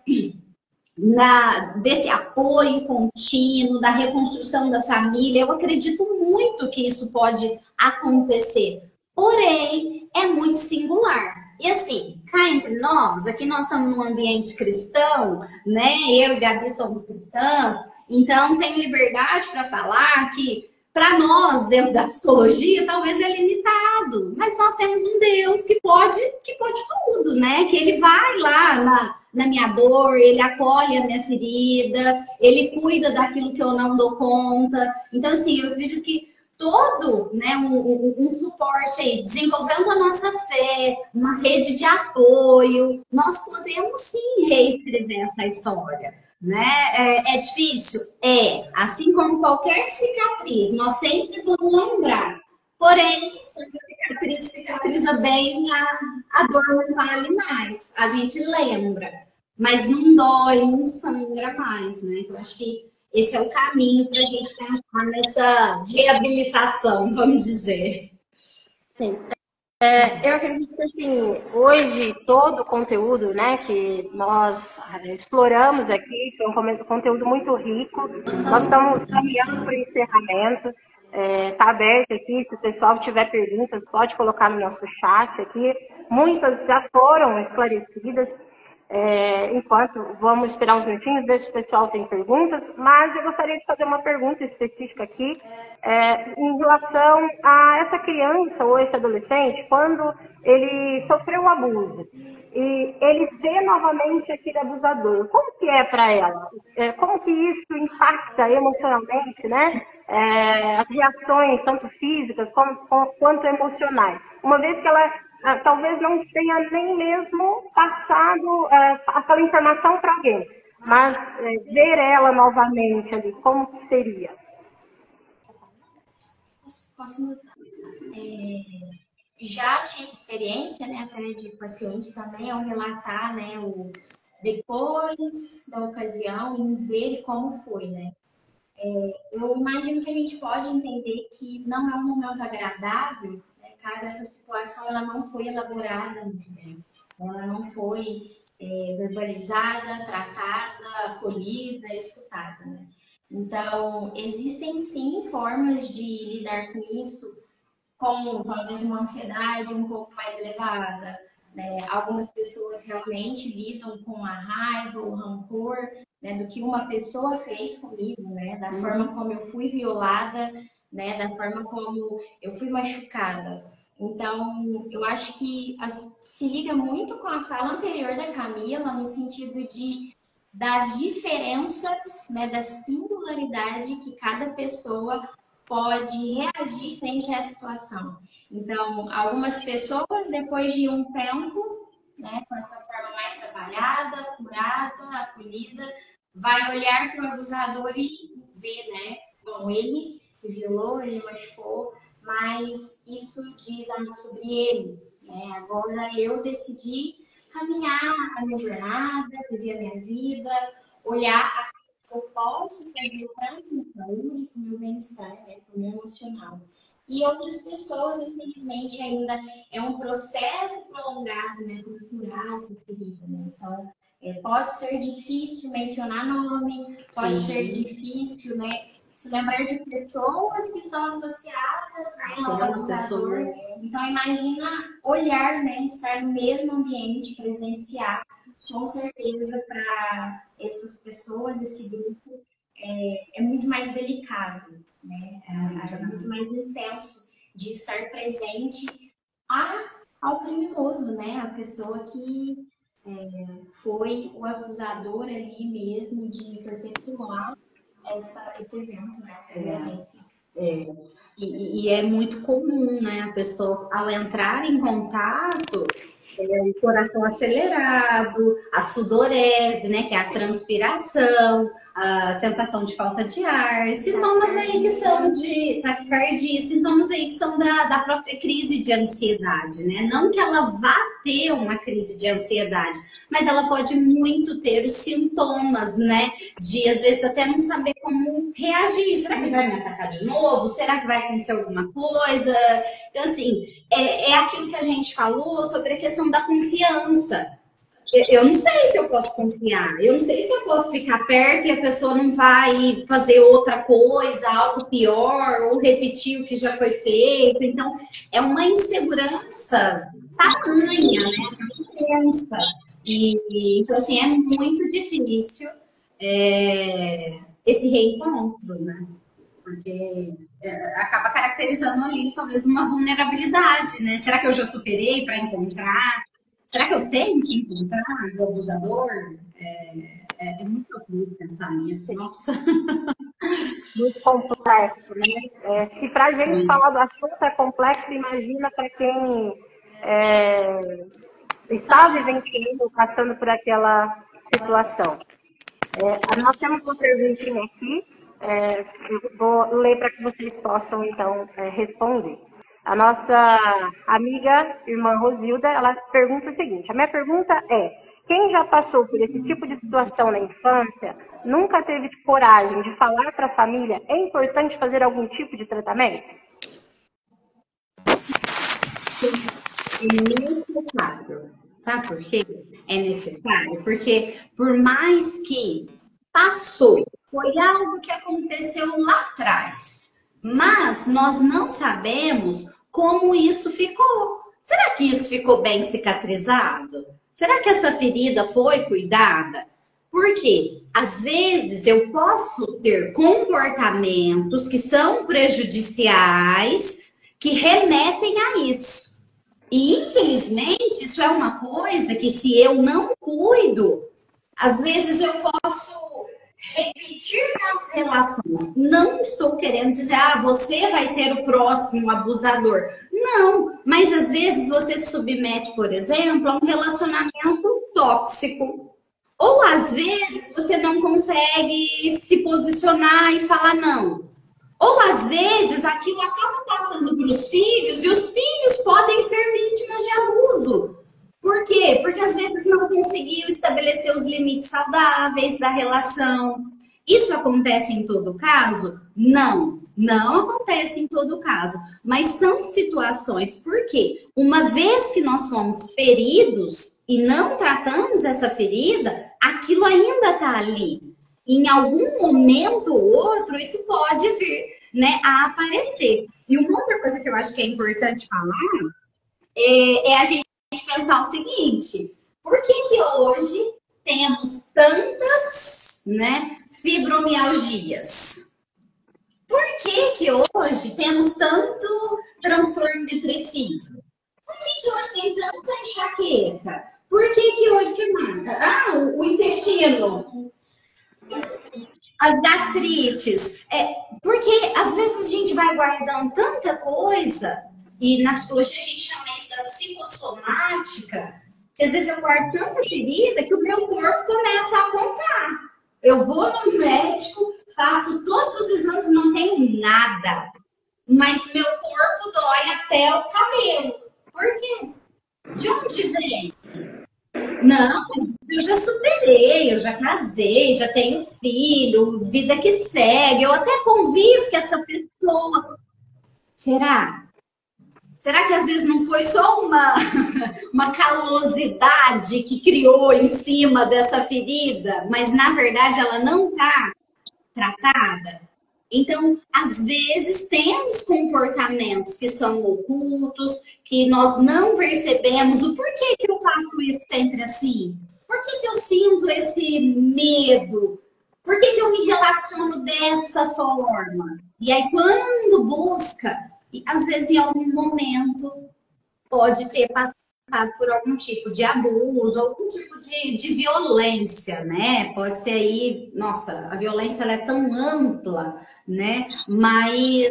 S3: desse apoio contínuo, da reconstrução da família. Eu acredito muito que isso pode acontecer. Porém, é muito singular. E assim, cá entre nós, aqui nós estamos num ambiente cristão, né? Eu e Gabi somos cristãs, então tenho liberdade para falar que para nós, dentro da psicologia, talvez é limitado, mas nós temos um Deus que pode tudo, né? Que ele vai lá na minha dor, ele acolhe a minha ferida, ele cuida daquilo que eu não dou conta. Então, assim, eu acredito que todo, né, um suporte aí, desenvolvendo a nossa fé, uma rede de apoio, nós podemos sim reescrever essa história, né? É difícil? É. Assim como qualquer cicatriz, nós sempre vamos lembrar. Porém, quando a cicatriza bem, a dor não vale mais. A gente lembra, mas não dói, não sangra mais, né? Então, acho que esse é o caminho para a gente pensar nessa reabilitação, vamos dizer.
S1: Sim. Eu acredito que, assim, hoje todo o conteúdo, né, que nós exploramos aqui, foi um conteúdo muito rico. Nós estamos caminhando para o encerramento. Está aberto aqui, se o pessoal tiver perguntas, pode colocar no nosso chat aqui. Muitas já foram esclarecidas. Enquanto vamos esperar uns minutinhos, ver se o pessoal tem perguntas, mas eu gostaria de fazer uma pergunta específica aqui em relação a essa criança ou esse adolescente, quando ele sofreu um abuso e ele vê novamente aquele abusador. Como que é para ela? Como que isso impacta emocionalmente, né? As reações, tanto físicas quanto emocionais. Uma vez que ela talvez não tenha nem mesmo passado aquela informação para alguém, mas ver ela novamente ali, como seria?
S4: Posso começar? Já tive experiência, né, até de paciente também, ao relatar, né, o depois da ocasião, em ver como foi, né. Eu imagino que a gente pode entender que não é um momento agradável, né, caso essa situação ela não foi elaborada muito bem, ela não foi verbalizada, tratada, acolhida, escutada, né? Então, existem sim formas de lidar com isso, com talvez uma ansiedade um pouco mais elevada, né? Algumas pessoas realmente lidam com a raiva, o rancor, né, do que uma pessoa fez comigo, né? Da forma como eu fui violada, né? Da forma como eu fui machucada. Então, eu acho que se liga muito com a fala anterior da Camila, no sentido de das diferenças, né, da singularidade que cada pessoa pode reagir frente à situação. Então, algumas pessoas, depois de um tempo, né, com essa forma mais trabalhada, curada, acolhida, vai olhar para o abusador e ver, né? Bom, ele me violou, ele me machucou, mas isso diz algo sobre ele, né? Agora eu decidi caminhar a minha jornada, viver a minha vida, olhar o que eu posso fazer tanto em saúde, para o meu bem-estar, né, para o meu emocional. E outras pessoas, infelizmente, ainda é um processo prolongado, né, para curar essa ferida, né? Então, pode ser difícil mencionar nome, pode ser difícil, né, se lembrar de pessoas que estão associadas, né, ao abusador. Então, imagina olhar, né, estar no mesmo ambiente, presenciar, com certeza, para essas pessoas, esse grupo, é muito mais delicado, né? É muito mais intenso de estar presente ao criminoso, né? A pessoa que foi o abusador ali mesmo de perpetuar esse evento, né? Essa violência.
S3: E é muito comum, né? A pessoa, ao entrar em contato, o coração acelerado, a sudorese, né? Que é a transpiração, a sensação de falta de ar, sintomas aí que são de taquicardia, sintomas aí que são da própria crise de ansiedade, né? Não que ela vá ter uma crise de ansiedade, mas ela pode muito ter os sintomas, né? De, às vezes, até não saber como reagir. Será que vai me atacar de novo? Será que vai acontecer alguma coisa? Então, assim, é aquilo que a gente falou sobre a questão da confiança. Eu não sei se eu posso confiar, eu não sei se eu posso ficar perto e a pessoa não vai fazer outra coisa, algo pior, ou repetir o que já foi feito. Então, é uma insegurança tamanha, né? Intensa. Então, assim, é muito difícil esse reencontro, né? Porque acaba caracterizando ali talvez uma vulnerabilidade, né? Será que eu já superei para encontrar? Será que eu tenho que encontrar o abusador? É muito difícil pensar nisso. Nossa.
S1: Muito complexo, né? Se para a gente falar do assunto é complexo, imagina para quem está vivenciando, passando por aquela situação. Nós temos uma perguntinha aqui, eu vou ler para que vocês possam, então, responder. A nossa amiga, irmã Rosilda, ela pergunta o seguinte: a minha pergunta é: quem já passou por esse tipo de situação na infância, nunca teve coragem de falar para a família, é importante fazer algum tipo de tratamento?
S3: É necessário, tá? Porque é necessário, porque por mais que passou, foi algo que aconteceu lá atrás, mas nós não sabemos como isso ficou. Será que isso ficou bem cicatrizado? Será que essa ferida foi cuidada? Porque, às vezes, eu posso ter comportamentos que são prejudiciais, que remetem a isso. E, infelizmente, isso é uma coisa que, se eu não cuido, às vezes eu posso repetir nas relações. Não estou querendo dizer, você vai ser o próximo abusador. Não, mas às vezes você se submete, por exemplo, a um relacionamento tóxico. Ou às vezes você não consegue se posicionar e falar não. Ou às vezes aquilo acaba passando para os filhos e os filhos podem ser vítimas de abuso. Por quê? Porque às vezes não conseguiu estabelecer os limites saudáveis da relação. Isso acontece em todo caso? Não, não acontece em todo caso. Mas são situações, porque uma vez que nós fomos feridos e não tratamos essa ferida, aquilo ainda está ali. Em algum momento ou outro, isso pode vir, né, a aparecer. E uma outra coisa que eu acho que é importante falar é a gente pensar o seguinte: por que hoje temos tantas, né, fibromialgias? Por que hoje temos tanto transtorno depressivo? Por que hoje tem tanta enxaqueca? Por que que hoje que marca? Ah, o intestino, as gastrites. Porque às vezes a gente vai guardando tanta coisa, e na psicologia a gente chama isso da psicossomática, que às vezes eu guardo tanta ferida que o meu corpo começa a apontar. Eu vou no médico, faço todos os exames, não tenho nada. Mas meu corpo dói até o cabelo. Por quê? De onde vem? Não, eu já superei, eu já casei, já tenho filho, vida que segue, eu até convivo com essa pessoa. Será? Será que às vezes não foi só uma calosidade que criou em cima dessa ferida, mas na verdade ela não está tratada? Então, às vezes, temos comportamentos que são ocultos, que nós não percebemos o porquê que eu faço isso sempre assim. Por que que eu sinto esse medo? Por que que eu me relaciono dessa forma? E aí, quando busca, às vezes, em algum momento, pode ter passado por algum tipo de abuso, algum tipo de violência, né? Pode ser aí, nossa, a violência ela é tão ampla, né? Mas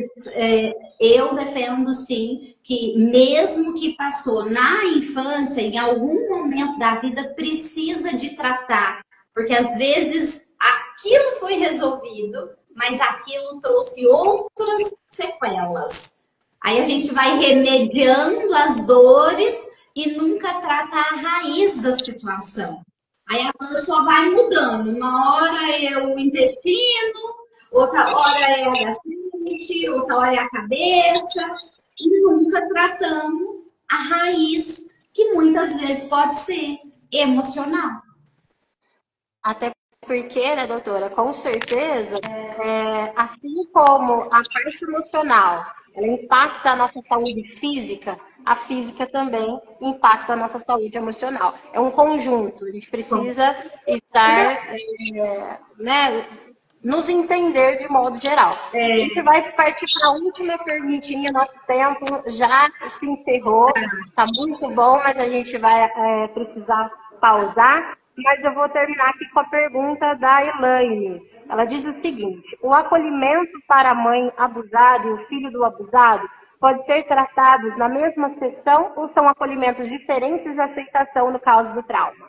S3: eu defendo sim que mesmo que passou na infância, em algum momento da vida precisa de tratar, porque às vezes aquilo foi resolvido, mas aquilo trouxe outras sequelas. Aí a gente vai remediando as dores e nunca trata a raiz da situação. Aí a dor só vai mudando. Uma hora é o intestino, outra hora é a gastrite, outra hora é a cabeça. E nunca tratamos a raiz, que muitas vezes pode ser emocional.
S1: Até porque, né, doutora, com certeza, assim como a parte emocional, ela impacta a nossa saúde física, a física também impacta a nossa saúde emocional. É um conjunto, a gente precisa estar, né, nos entender de modo geral. A gente vai partir para a última perguntinha, nosso tempo já se encerrou, tá muito bom, mas a gente vai precisar pausar. Mas eu vou terminar aqui com a pergunta da Elaine. Ela diz o seguinte: o acolhimento para a mãe abusada e o filho do abusado pode ser tratados na mesma sessão ou são acolhimentos diferentes de aceitação no caso do trauma?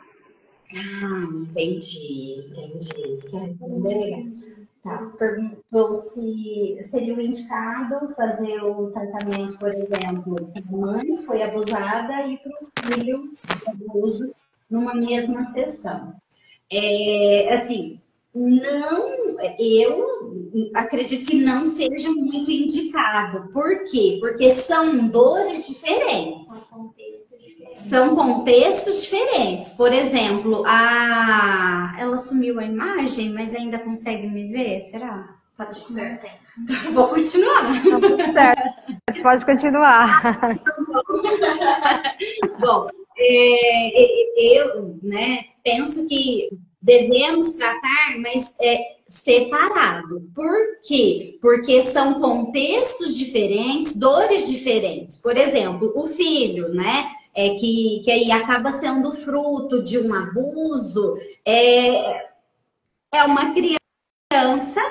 S3: Entendi. Tá. Perguntou se seria o indicado fazer o tratamento, por exemplo, para a mãe foi abusada e para o filho de abuso numa mesma sessão. Assim, não, eu acredito que não seja muito indicado. Por quê? Porque são dores diferentes. São contextos diferentes. Por exemplo, ela sumiu a imagem, mas ainda consegue me ver? Será?
S4: Tá tudo certo.
S3: Então, vou continuar.
S2: Tá tudo certo. Pode continuar.
S3: Bom, eu, né, penso que devemos tratar, mas separado. Por quê? Porque são contextos diferentes, dores diferentes. Por exemplo, o filho, né, que aí acaba sendo fruto de um abuso, é uma criança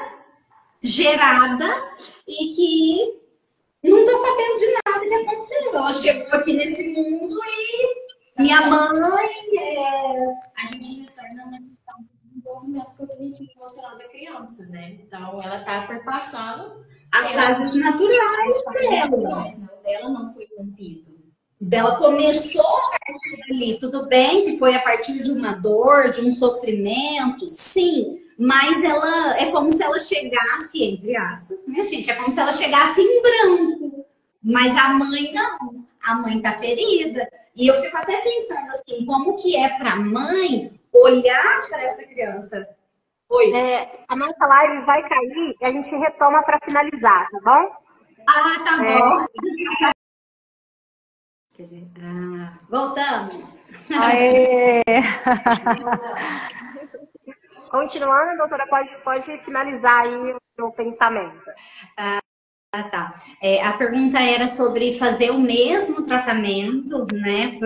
S3: gerada e que não está sabendo de nada que aconteceu. Ela chegou aqui nesse mundo e minha mãe...
S4: A gente retorna no desenvolvimento cognitivo e emocional da criança, né? Então, ela está perpassando
S3: as fases naturais dela.
S4: O dela não foi rompido.
S3: Dela começou a partir dali. Tudo bem que foi a partir de uma dor, de um sofrimento, sim. Mas ela é como se ela chegasse, entre aspas, né, gente? É como se ela chegasse em branco. Mas a mãe não. A mãe tá ferida. E eu fico até pensando assim, como que é pra mãe olhar para essa criança? Oi.
S1: A nossa live vai cair e a gente retoma para finalizar, tá bom?
S3: Tá bom. Voltamos.
S2: Aê!
S1: Continuando, doutora, pode finalizar aí o pensamento.
S3: Tá. A pergunta era sobre fazer o mesmo tratamento, né,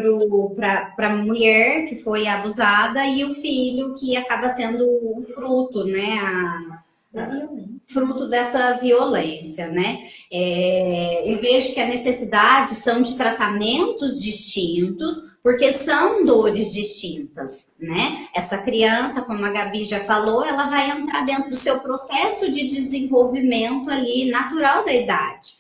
S3: para a mulher que foi abusada e o filho que acaba sendo o fruto, né, fruto dessa violência, né? Eu vejo que a necessidade são de tratamentos distintos, porque são dores distintas, né? Essa criança, como a Gabi já falou, ela vai entrar dentro do seu processo de desenvolvimento ali natural da idade.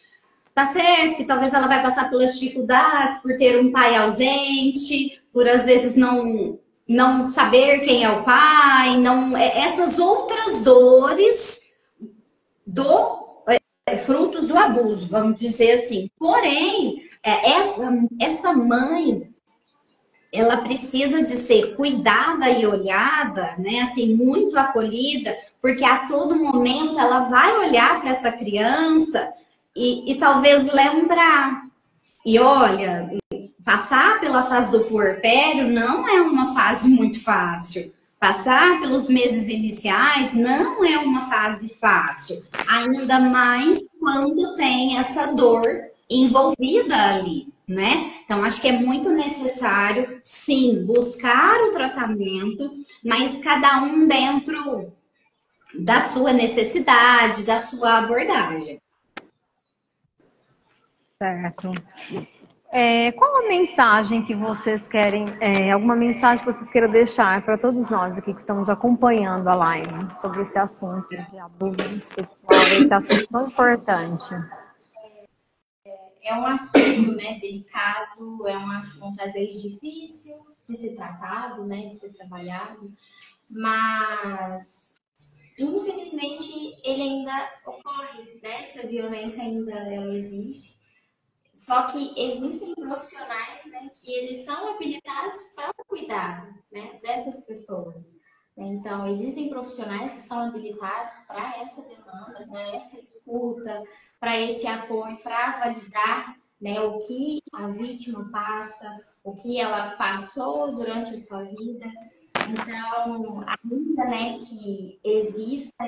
S3: Tá certo que talvez ela vai passar pelas dificuldades por ter um pai ausente, por às vezes não saber quem é o pai, essas outras dores frutos do abuso, vamos dizer assim. Porém, essa mãe, ela precisa de ser cuidada e olhada, né, assim, muito acolhida, porque a todo momento ela vai olhar para essa criança e talvez lembrar. E olha, passar pela fase do puerpério não é uma fase muito fácil. Passar pelos meses iniciais não é uma fase fácil, ainda mais quando tem essa dor envolvida ali, né? Então, acho que é muito necessário, sim, buscar o tratamento, mas cada um dentro da sua necessidade, da sua abordagem.
S2: Certo. Qual a mensagem que vocês querem, alguma mensagem que vocês queiram deixar para todos nós aqui que estamos acompanhando a live sobre esse assunto de abuso sexual, esse assunto tão importante?
S4: É um assunto, né, delicado, é um assunto às vezes difícil de ser tratado, né, de ser trabalhado, mas infelizmente ele ainda ocorre, né, essa violência ainda ela existe. Só que existem profissionais, né, que eles são habilitados para o cuidado, né, dessas pessoas. Então, existem profissionais que são habilitados para essa demanda, para essa escuta, para esse apoio, para validar, né, o que a vítima passa, o que ela passou durante a sua vida. Então, ainda, né, que exista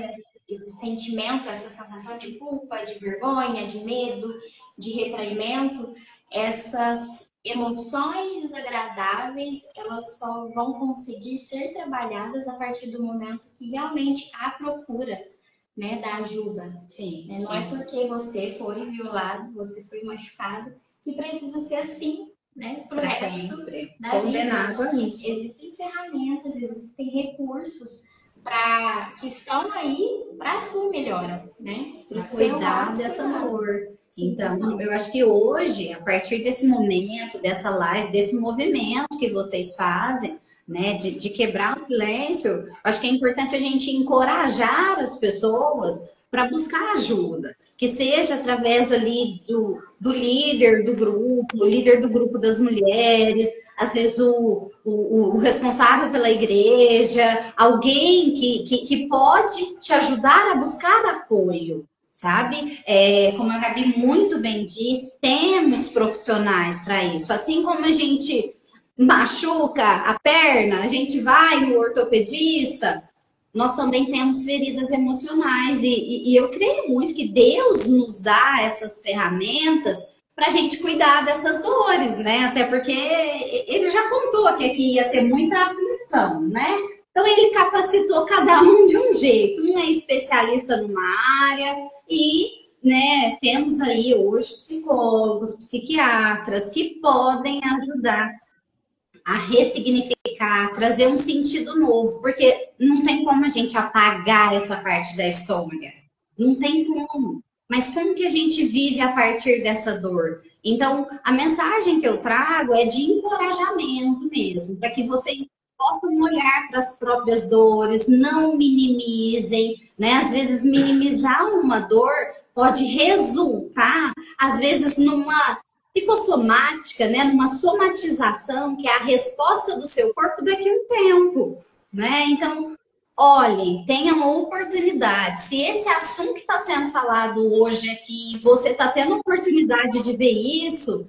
S4: esse sentimento, essa sensação de culpa, de vergonha, de medo, de retraimento, essas emoções desagradáveis, elas só vão conseguir ser trabalhadas a partir do momento que realmente há procura, né, da ajuda.
S3: Sim,
S4: né? Não é porque você foi violado, você foi machucado, que precisa ser assim, né, pro resto da
S3: condenado
S4: vida.
S3: a isso.
S4: Existem ferramentas, existem recursos que estão aí para a sua melhora, né?
S3: Para cuidar dessa dor. Então, eu acho que hoje, a partir desse momento, dessa live, desse movimento que vocês fazem, né, de quebrar o silêncio, acho que é importante a gente encorajar as pessoas para buscar ajuda, que seja através ali do líder do grupo das mulheres, às vezes o responsável pela igreja, alguém que pode te ajudar a buscar apoio, sabe? Como a Gabi muito bem diz, temos profissionais para isso. Assim como a gente machuca a perna, a gente vai no ortopedista, nós também temos feridas emocionais e eu creio muito que Deus nos dá essas ferramentas para a gente cuidar dessas dores, né? Até porque ele já contou que aqui ia ter muita aflição, né? Então ele capacitou cada um de um jeito, um é especialista numa área e, né, temos aí hoje psicólogos, psiquiatras que podem ajudar a ressignificar, trazer um sentido novo, porque não tem como a gente apagar essa parte da história. Não tem como. Mas como que a gente vive a partir dessa dor? Então, a mensagem que eu trago é de encorajamento mesmo, para que vocês possam olhar para as próprias dores, não minimizem, né? Às vezes, minimizar uma dor pode resultar, às vezes, numa psicossomática, né, numa somatização, que é a resposta do seu corpo daqui a um tempo, né? Então, olhem, tenham a oportunidade. Se esse assunto está sendo falado hoje aqui, você está tendo a oportunidade de ver isso,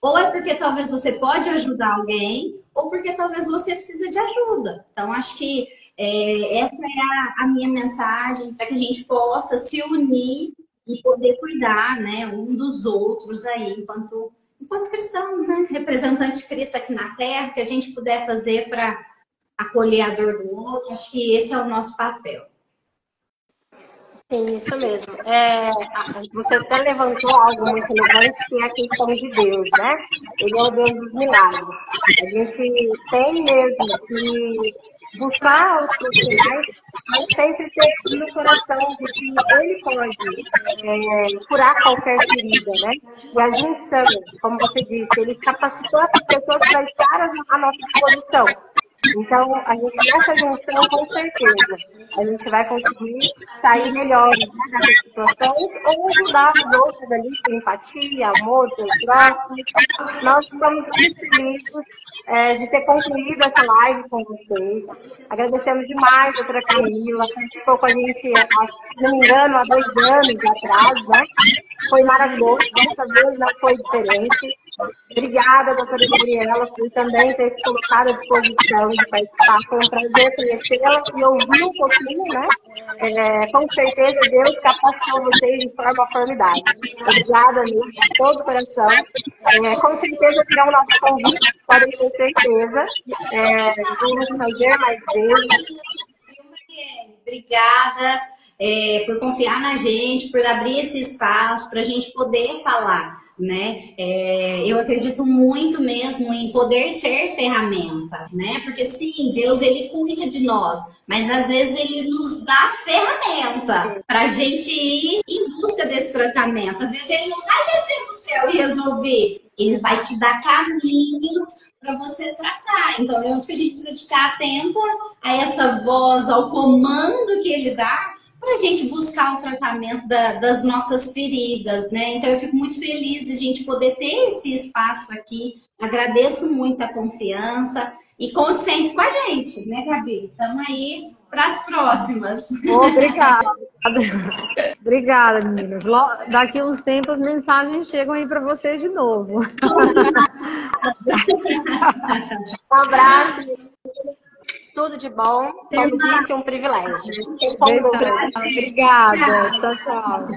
S3: ou é porque talvez você pode ajudar alguém, ou porque talvez você precisa de ajuda. Então, acho que essa é a minha mensagem, para que a gente possa se unir e poder cuidar, né, um dos outros aí, enquanto cristão, né, representante de Cristo aqui na Terra, que a gente puder fazer para acolher a dor do outro, acho que esse é o nosso papel.
S1: Sim, isso mesmo. Você até levantou algo muito relevante, que é a questão de Deus, né? Ele é o Deus dos milagres. A gente tem mesmo que buscar os profissionais, mas sempre ter no coração de que ele pode curar qualquer ferida, né? E a gente também, como você disse, ele capacitou essas pessoas para estar à nossa disposição. Então, a gente, nessa junção, com certeza, a gente vai conseguir sair melhores, né, dessas situações ou ajudar os outros ali com empatia, amor, pelos próximos. Nós estamos muito felizes de ter concluído essa live com vocês. Agradecemos demais a doutora Camila, que ficou com a gente, se não me engano, há 2 anos atrás, né? Foi maravilhoso, dessa vez não foi diferente. Obrigada, doutora Gabriela, por também ter se colocado à disposição de participar. Foi um prazer conhecê-la e ouvir um pouquinho, né? Com certeza, Deus capacitou vocês de forma formidável. Obrigada mesmo, de todo o coração. Com certeza terão nosso convite, podem ter certeza. Vamos fazer mais vezes.
S3: Obrigada por confiar na gente, por abrir esse espaço para a gente poder falar, né? Eu acredito muito mesmo em poder ser ferramenta, né? Porque sim, Deus ele cuida de nós, mas às vezes ele nos dá ferramenta para a gente ir em busca desse tratamento. Às vezes ele não vai descer do céu e resolver, ele vai te dar caminhos para você tratar. Então, eu acho que a gente precisa estar atento a essa voz, ao comando que ele dá, para a gente buscar o tratamento das nossas feridas, né? Então, eu fico muito feliz de a gente poder ter esse espaço aqui. Agradeço muito a confiança e conte sempre com a gente, né, Gabi? Estamos aí para as próximas.
S2: Obrigada. Obrigada, meninas. Daqui uns tempos, mensagens chegam aí para vocês de novo.
S1: Um abraço. Tudo de bom. Como disse, um privilégio.
S2: Obrigada. Tchau, tchau.